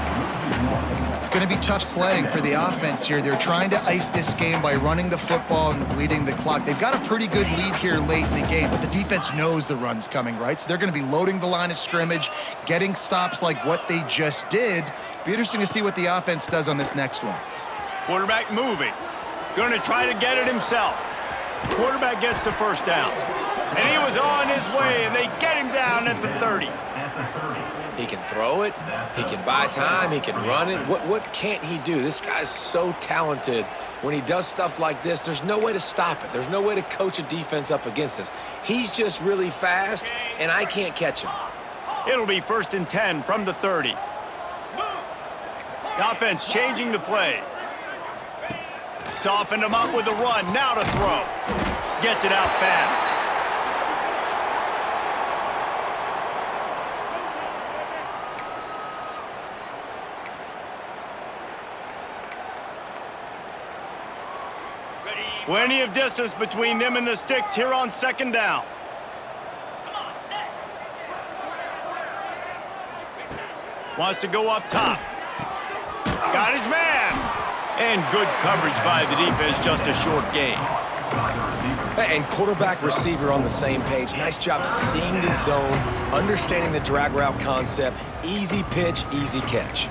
[SPEAKER 3] It's going to be tough sledding for the offense here. They're trying to ice this game by running the football and bleeding the clock. They've got a pretty good lead here late in the game, but the defense knows the run's coming, right? So they're going to be loading the line of scrimmage, getting stops like what they just did. Be interesting to see what the offense does on this next one.
[SPEAKER 1] Quarterback moving. Going to try to get it himself. Quarterback gets the first down. And he was on his way, and they get him down at the 30.
[SPEAKER 2] He can throw it. He can buy time. He can run it. What can't he do? This guy's so talented. When he does stuff like this, there's no way to stop it. There's no way to coach a defense up against this. He's just really fast, and I can't catch him.
[SPEAKER 1] It'll be 1st and 10 from the 30. The offense changing the play. Softened him up with a run. Now to throw. Gets it out fast. Plenty of distance between them and the sticks here on second down. Wants to go up top. Got his man. And good coverage by the defense, just a short gain.
[SPEAKER 2] And quarterback receiver on the same page. Nice job seeing the zone, understanding the drag route concept. Easy pitch, easy catch.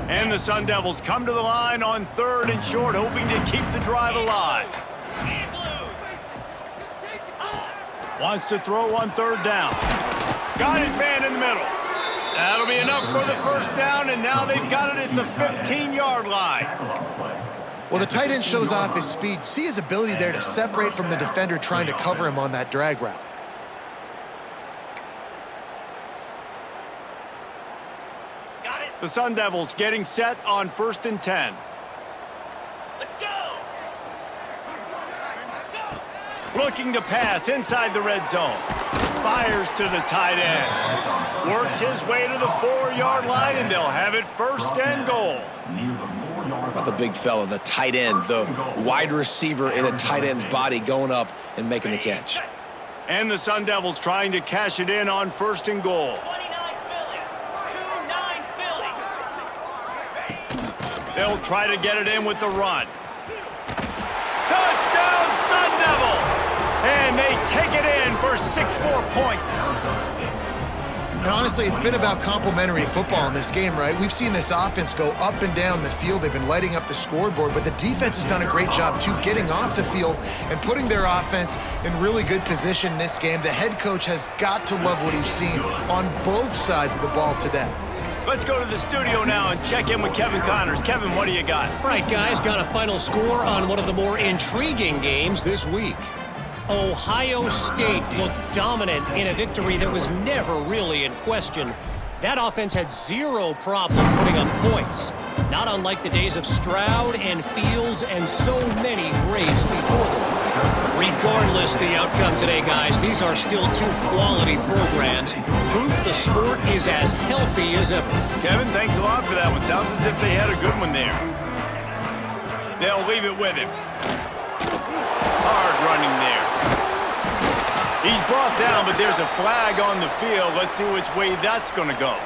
[SPEAKER 1] And the Sun Devils come to the line on 3rd and short, hoping to keep the drive alive. Wants to throw on 3rd down. Got his man in the middle. That'll be enough for the first down, and now they've got it at the 15-yard line.
[SPEAKER 3] Well, the tight end shows off his speed. See his ability there to separate from the defender trying to cover him on that drag route.
[SPEAKER 1] The Sun Devils getting set on 1st and 10.
[SPEAKER 6] Let's go.
[SPEAKER 1] Looking to pass inside the red zone. Fires to the tight end. Works his way to the 4-yard line, and they'll have it 1st and goal.
[SPEAKER 2] About the big fella, the tight end, the wide receiver in a tight end's body going up and making the catch.
[SPEAKER 1] And the Sun Devils trying to cash it in on 1st and goal.
[SPEAKER 6] 29 Philly. 2-9 Philly.
[SPEAKER 1] They'll try to get it in with the run. Touchdown, Sun Devils! And they take it in for 6 more points.
[SPEAKER 3] And honestly, it's been about complementary football in this game, right? We've seen this offense go up and down the field. They've been lighting up the scoreboard, but the defense has done a great job, too, getting off the field and putting their offense in really good position in this game. The head coach has got to love what he's seen on both sides of the ball today.
[SPEAKER 1] Let's go to the studio now and check in with Kevin Connors. Kevin, what do you got?
[SPEAKER 4] All right, guys, got a final score on one of the more intriguing games this week. Ohio State looked dominant in a victory that was never really in question. That offense had zero problem putting up points, not unlike the days of Stroud and Fields and so many greats before them. Regardless the outcome today, guys, these are still 2 quality programs. Proof the sport is as healthy as ever.
[SPEAKER 1] Kevin, thanks a lot for that one. Sounds as if they had a good one there. They'll leave it with him. Hard running there. He's brought down, but there's a flag on the field. Let's see which way that's going to go.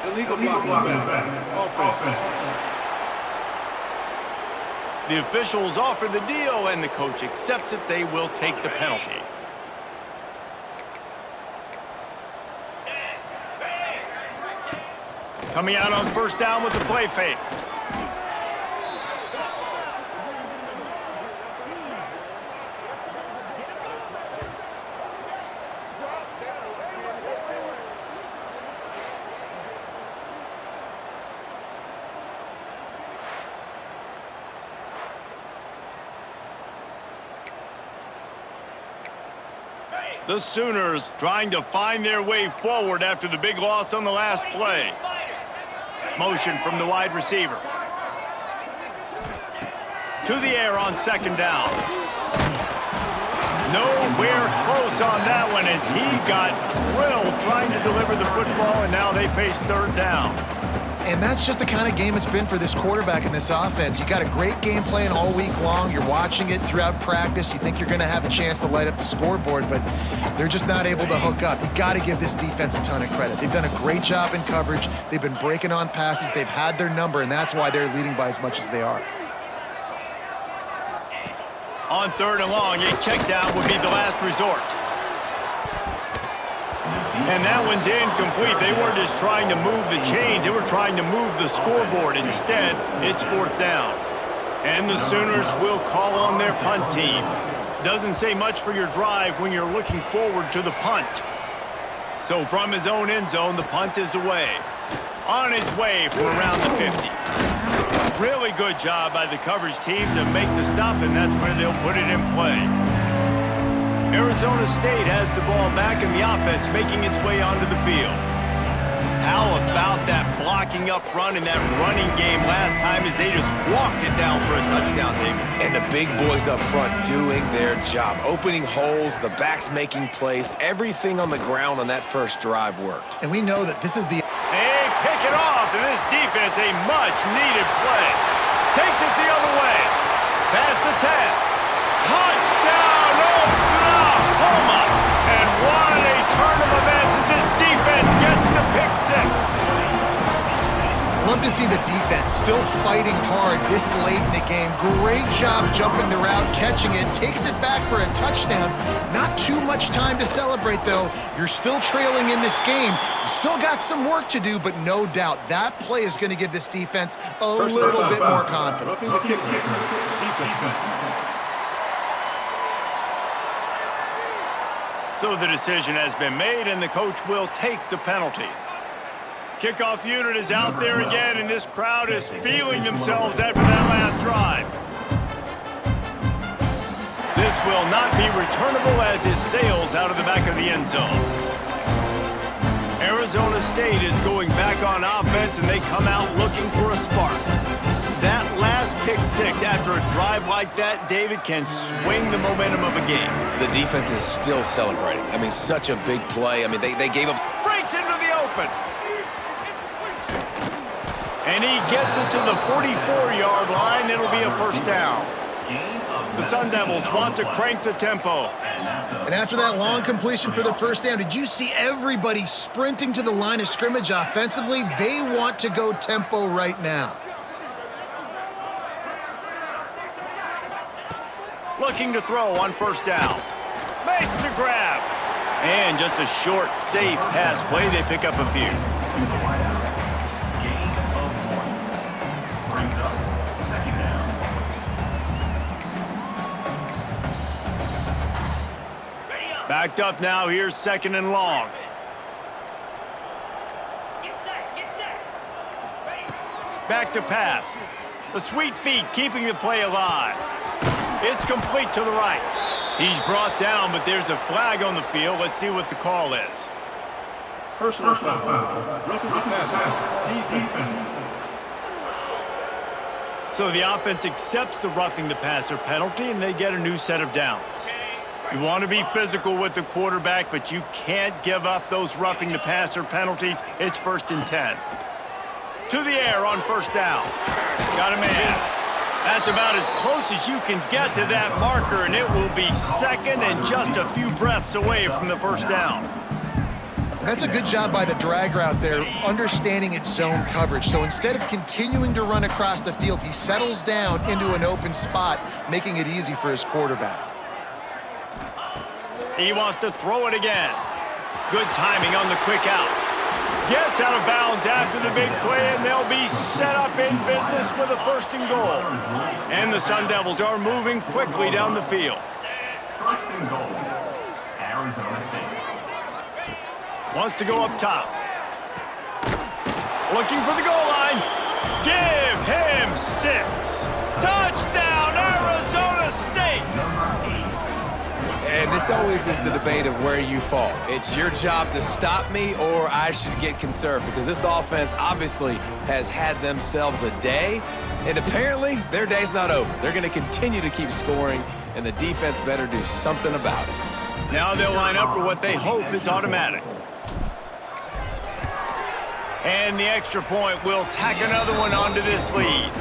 [SPEAKER 5] Illegal blocking offense.
[SPEAKER 1] The officials offer the deal, and the coach accepts it. They will take the penalty. Coming out on 1st down with the play fake. The Sooners trying to find their way forward after the big loss on the last play. Motion from the wide receiver. To the air on 2nd down. Nowhere close on that one as he got drilled trying to deliver the football, and now they face 3rd down.
[SPEAKER 3] And that's just the kind of game it's been for this quarterback in this offense. You got a great game plan all week long. You're watching it throughout practice. You think you're going to have a chance to light up the scoreboard, but they're just not able to hook up. You got to give this defense a ton of credit. They've done a great job in coverage. They've been breaking on passes. They've had their number, and that's why they're leading by as much as they are.
[SPEAKER 1] On 3rd and long, a check down would be the last resort. And that one's incomplete. They weren't just trying to move the chains. They were trying to move the scoreboard. Instead, it's 4th down. And the Sooners will call on their punt team. Doesn't say much for your drive when you're looking forward to the punt. So from his own end zone, the punt is away. On his way from around the 50. Really good job by the coverage team to make the stop, and that's where they'll put it in play. Arizona State has the ball back in the offense, making its way onto the field. How about that blocking up front and that running game last time as they just walked it down for a touchdown, David?
[SPEAKER 2] And the big boys up front doing their job. Opening holes, the backs making plays. Everything on the ground on that first drive worked.
[SPEAKER 3] And we know that this is the...
[SPEAKER 1] They pick it off, and this defense, a much-needed play. Takes it the other way. Past the 10. Touchdown, Oklahoma! And what a turn of events as this defense gets the pick six.
[SPEAKER 3] Love to see the defense still fighting hard this late in the game. Great job jumping the route, catching it, takes it back for a touchdown. Not too much time to celebrate, though. You're still trailing in this game. You still got some work to do, but no doubt that play is going to give this defense a little bit more confidence.
[SPEAKER 1] So the decision has been made, and the coach will take the penalty. Kickoff unit is out there again, and this crowd is feeling themselves after that last drive. This will not be returnable as it sails out of the back of the end zone. Arizona State is going back on offense, and they come out looking for a spark. That last pick six after a drive like that, David, can swing the momentum of a game.
[SPEAKER 2] The defense is still celebrating. I mean, such a big play. I mean, they gave up.
[SPEAKER 1] Breaks into the open. And he gets it to the 44-yard line. It'll be a first down. The Sun Devils want to crank the tempo.
[SPEAKER 3] And after that long completion for the first down, did you see everybody sprinting to the line of scrimmage offensively? They want to go tempo right now.
[SPEAKER 1] Looking to throw on first down. Makes the grab. And just a short, safe pass play. They pick up a few. Backed up now. Here's second and long.
[SPEAKER 6] Get set, get set. Ready?
[SPEAKER 1] Back to pass. The sweet feet keeping the play alive. It's complete to the right. He's brought down, but there's a flag on the field. Let's see what the call is.
[SPEAKER 5] Personal foul. Roughing the passer. Defense.
[SPEAKER 1] So the offense accepts the roughing the passer penalty, and they get a new set of downs. You want to be physical with the quarterback, but you can't give up those roughing the passer penalties. It's 1st and 10. To the air on first down. Got a man. That's about as close as you can get to that marker, and it will be second and just a few breaths away from the first down.
[SPEAKER 3] That's a good job by the drag route there, understanding its zone coverage. So instead of continuing to run across the field, he settles down into an open spot, making it easy for his quarterback.
[SPEAKER 1] He wants to throw it again. Good timing on the quick out. Gets out of bounds after the big play, and they'll be set up in business with a 1st and goal. And the Sun Devils are moving quickly down the field.
[SPEAKER 5] 1st and goal. Arizona State.
[SPEAKER 1] Wants to go up top. Looking for the goal line. Give him 6. Touchdown, Arizona State.
[SPEAKER 2] And this always is the debate of where you fall. It's your job to stop me, or I should get conserved, because this offense obviously has had themselves a day, and apparently their day's not over. They're going to continue to keep scoring, and the defense better do something about it.
[SPEAKER 1] Now they'll line up for what they hope is automatic. And the extra point will tack another one onto this lead.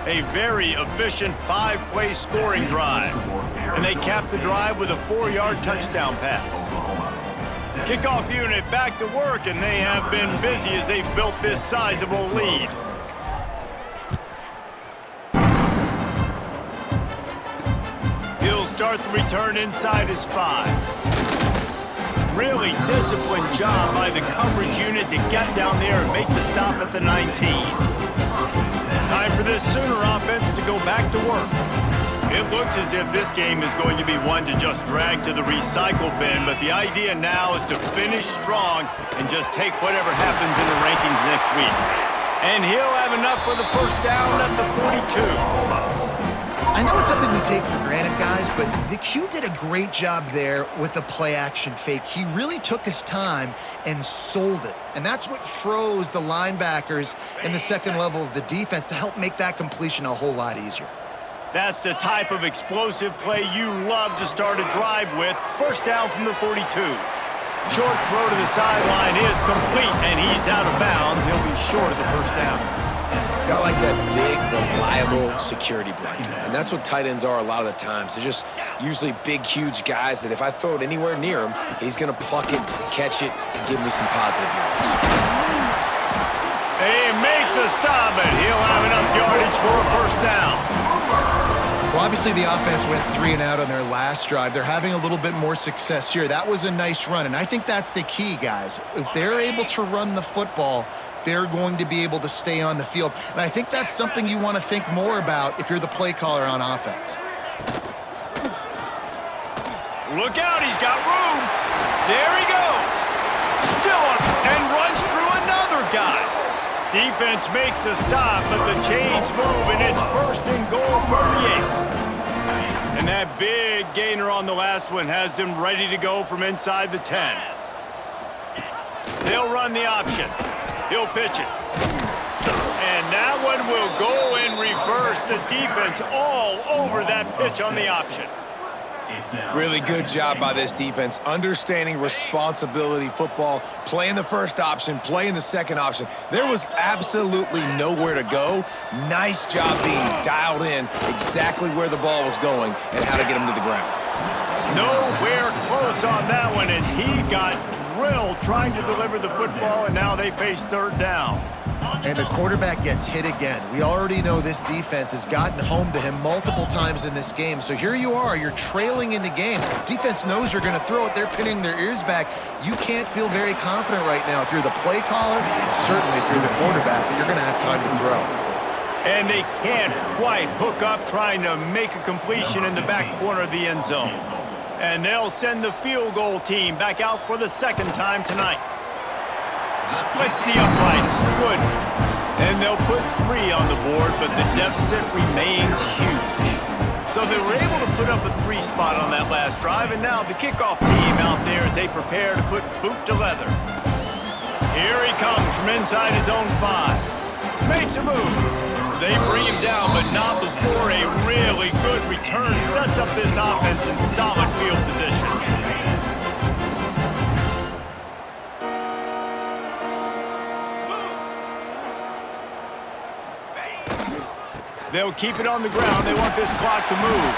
[SPEAKER 1] A very efficient 5-play scoring drive. And they cap the drive with a 4-yard touchdown pass. Kickoff unit back to work, and they have been busy as they've built this sizable lead. He'll start the return inside his 5. Really disciplined job by the coverage unit to get down there and make the stop at the 19. Time for this Sooner offense to go back to work. It looks as if this game is going to be one to just drag to the recycle bin, but the idea now is to finish strong and just take whatever happens in the rankings next week. And he'll have enough for the first down at the 42.
[SPEAKER 3] I know it's something we take for granted, guys, but the Q did a great job there with the play-action fake. He really took his time and sold it. And that's what froze the linebackers in the second level of the defense to help make that completion a whole lot easier.
[SPEAKER 1] That's the type of explosive play you love to start a drive with. First down from the 42. Short throw to the sideline is complete, and he's out of bounds. He'll be short of the first down.
[SPEAKER 2] Got like that big, reliable security blanket. And that's what tight ends are a lot of the times. They're just usually big, huge guys that if I throw it anywhere near him, he's going to pluck it, catch it, and give me some positive yards.
[SPEAKER 1] They make the stop, and he'll have enough yardage for a first down.
[SPEAKER 3] Well, obviously the offense went 3 and out on their last drive. They're having a little bit more success here. That was a nice run, and I think that's the key, guys. If they're able to run the football, they're going to be able to stay on the field. And I think that's something you want to think more about if you're the play caller on offense.
[SPEAKER 1] Look out, he's got room. There he goes. Still up and runs through another guy. Defense makes a stop, but the chains move, and it's first and goal from the 8. And that big gainer on the last one has them ready to go from inside the 10. They'll run the option. He'll pitch it. And that one will go in reverse. The defense all over that pitch on the option.
[SPEAKER 2] Really good job by this defense, understanding responsibility football, playing the first option, playing the second option. There was absolutely nowhere to go. Nice job being dialed in exactly where the ball was going and how to get him to the ground.
[SPEAKER 1] Nowhere close on that one as he got drilled trying to deliver the football, and now they face third down.
[SPEAKER 3] And the quarterback gets hit again. We already know this defense has gotten home to him multiple times in this game. So here you are, you're trailing in the game. Defense knows you're going to throw it. They're pinning their ears back. You can't feel very confident right now if you're the play caller, and certainly if you're the quarterback, that you're going to have time to throw.
[SPEAKER 1] And they can't quite hook up trying to make a completion in the back corner of the end zone. And they'll send the field goal team back out for the second time tonight. Splits the uprights. Good. And they'll put 3 on the board, but the deficit remains huge. So they were able to put up a 3 spot on that last drive, and now the kickoff team out there as they prepare to put boot to leather. Here he comes from inside his own 5. Makes a move. They bring him down, but not before a really good return sets up this offense in solid field position. They'll keep it on the ground. They want this clock to move.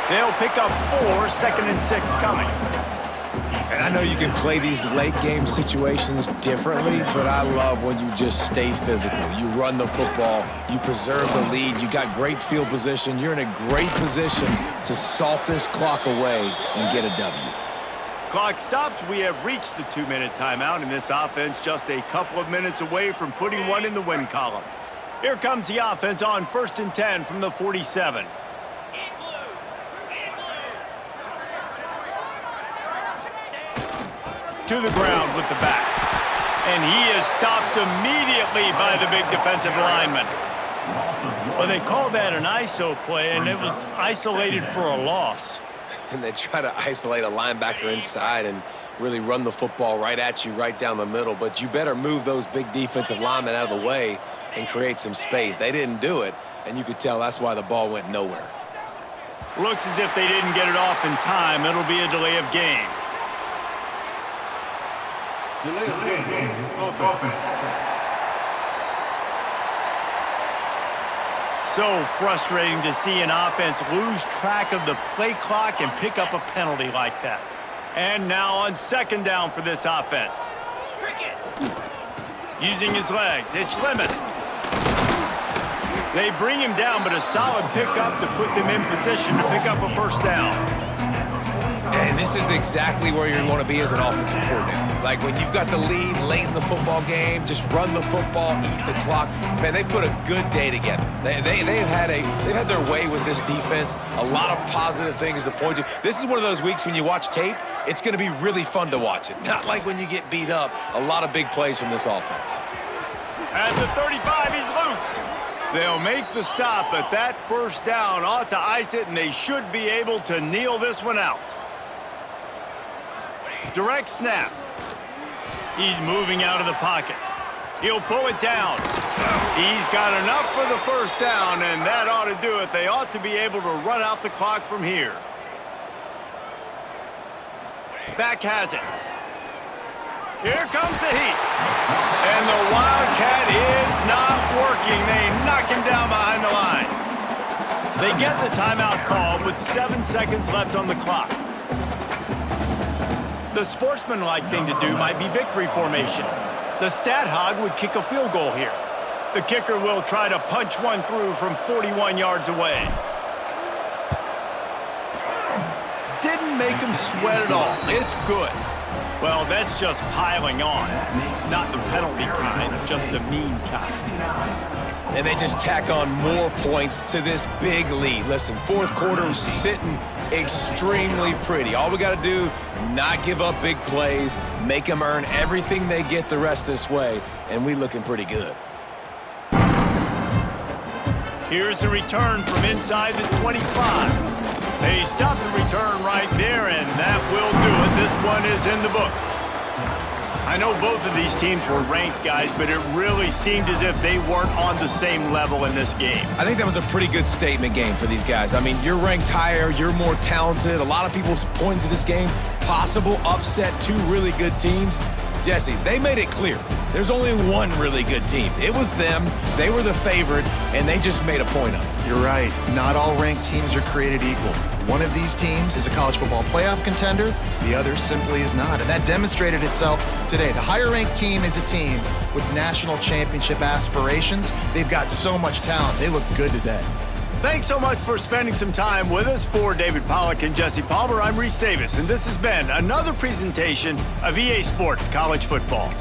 [SPEAKER 1] They'll pick up 4, 2nd and 6 coming.
[SPEAKER 2] And I know you can play these late game situations differently, but I love when you just stay physical. You run the football, you preserve the lead, you got great field position, you're in a great position to salt this clock away and get a W.
[SPEAKER 1] Clock stops. We have reached the 2-minute timeout, and this offense just a couple of minutes away from putting one in the win column. Here comes the offense on 1st and 10 from the 47. To the ground with the back. And he is stopped immediately by the big defensive lineman. Well, they called that an ISO play, and it was isolated for a loss.
[SPEAKER 2] And they try to isolate a linebacker inside and really run the football right at you, right down the middle. But you better move those big defensive linemen out of the way and create some space. They didn't do it, and you could tell that's why the ball went nowhere.
[SPEAKER 1] Looks as if they didn't get it off in time. It'll be a delay of game.
[SPEAKER 5] Delay of game. Offense.
[SPEAKER 1] So frustrating to see an offense lose track of the play clock and pick up a penalty like that. And now on 2nd down for this offense. Using his legs, it's limit. They bring him down, but a solid pickup to put them in position to pick up a first down.
[SPEAKER 2] And this is exactly where you want to be as an offensive coordinator. Like when you've got the lead late in the football game, just run the football, eat the clock. Man, they've put a good day together. They've had their way with this defense. A lot of positive things to point to. This is one of those weeks when you watch tape, it's going to be really fun to watch it. Not like when you get beat up. A lot of big plays from this offense.
[SPEAKER 1] At the 35, he's loose. They'll make the stop, but that first down ought to ice it, and they should be able to kneel this one out. Direct snap. He's moving out of the pocket. He'll pull it down. He's got enough for the first down, and that ought to do it. They ought to be able to run out the clock from here. Back has it. Here comes the heat. And the Wildcat is not working. They knock him down behind the line. They get the timeout call with 7 seconds left on the clock. The sportsmanlike thing to do might be victory formation. The stat hog would kick a field goal here. The kicker will try to punch one through from 41 yards away. Didn't make him sweat at all. It's good. Well, that's just piling on. Not the penalty kind, just the mean kind.
[SPEAKER 2] And they just tack on more points to this big lead. Listen, fourth quarter is sitting extremely pretty. All we got to do, not give up big plays, make them earn everything they get the rest this way, and we looking pretty good.
[SPEAKER 1] Here's the return from inside the 25. They stop the return right there, and that will do it. This one is in the book. I know both of these teams were ranked, guys, but it really seemed as if they weren't on the same level in this game.
[SPEAKER 2] I think that was a pretty good statement game for these guys. I mean, you're ranked higher, you're more talented. A lot of people point to this game, possible upset, two really good teams. Jesse, they made it clear. There's only one really good team. It was them. They were the favorite, and they just made a point of it.
[SPEAKER 3] You're right. Not all ranked teams are created equal. One of these teams is a college football playoff contender. The other simply is not, and that demonstrated itself today. The higher-ranked team is a team with national championship aspirations. They've got so much talent. They look good today.
[SPEAKER 1] Thanks so much for spending some time with us. For David Pollack and Jesse Palmer, I'm Reese Davis, and this has been another presentation of EA Sports College Football.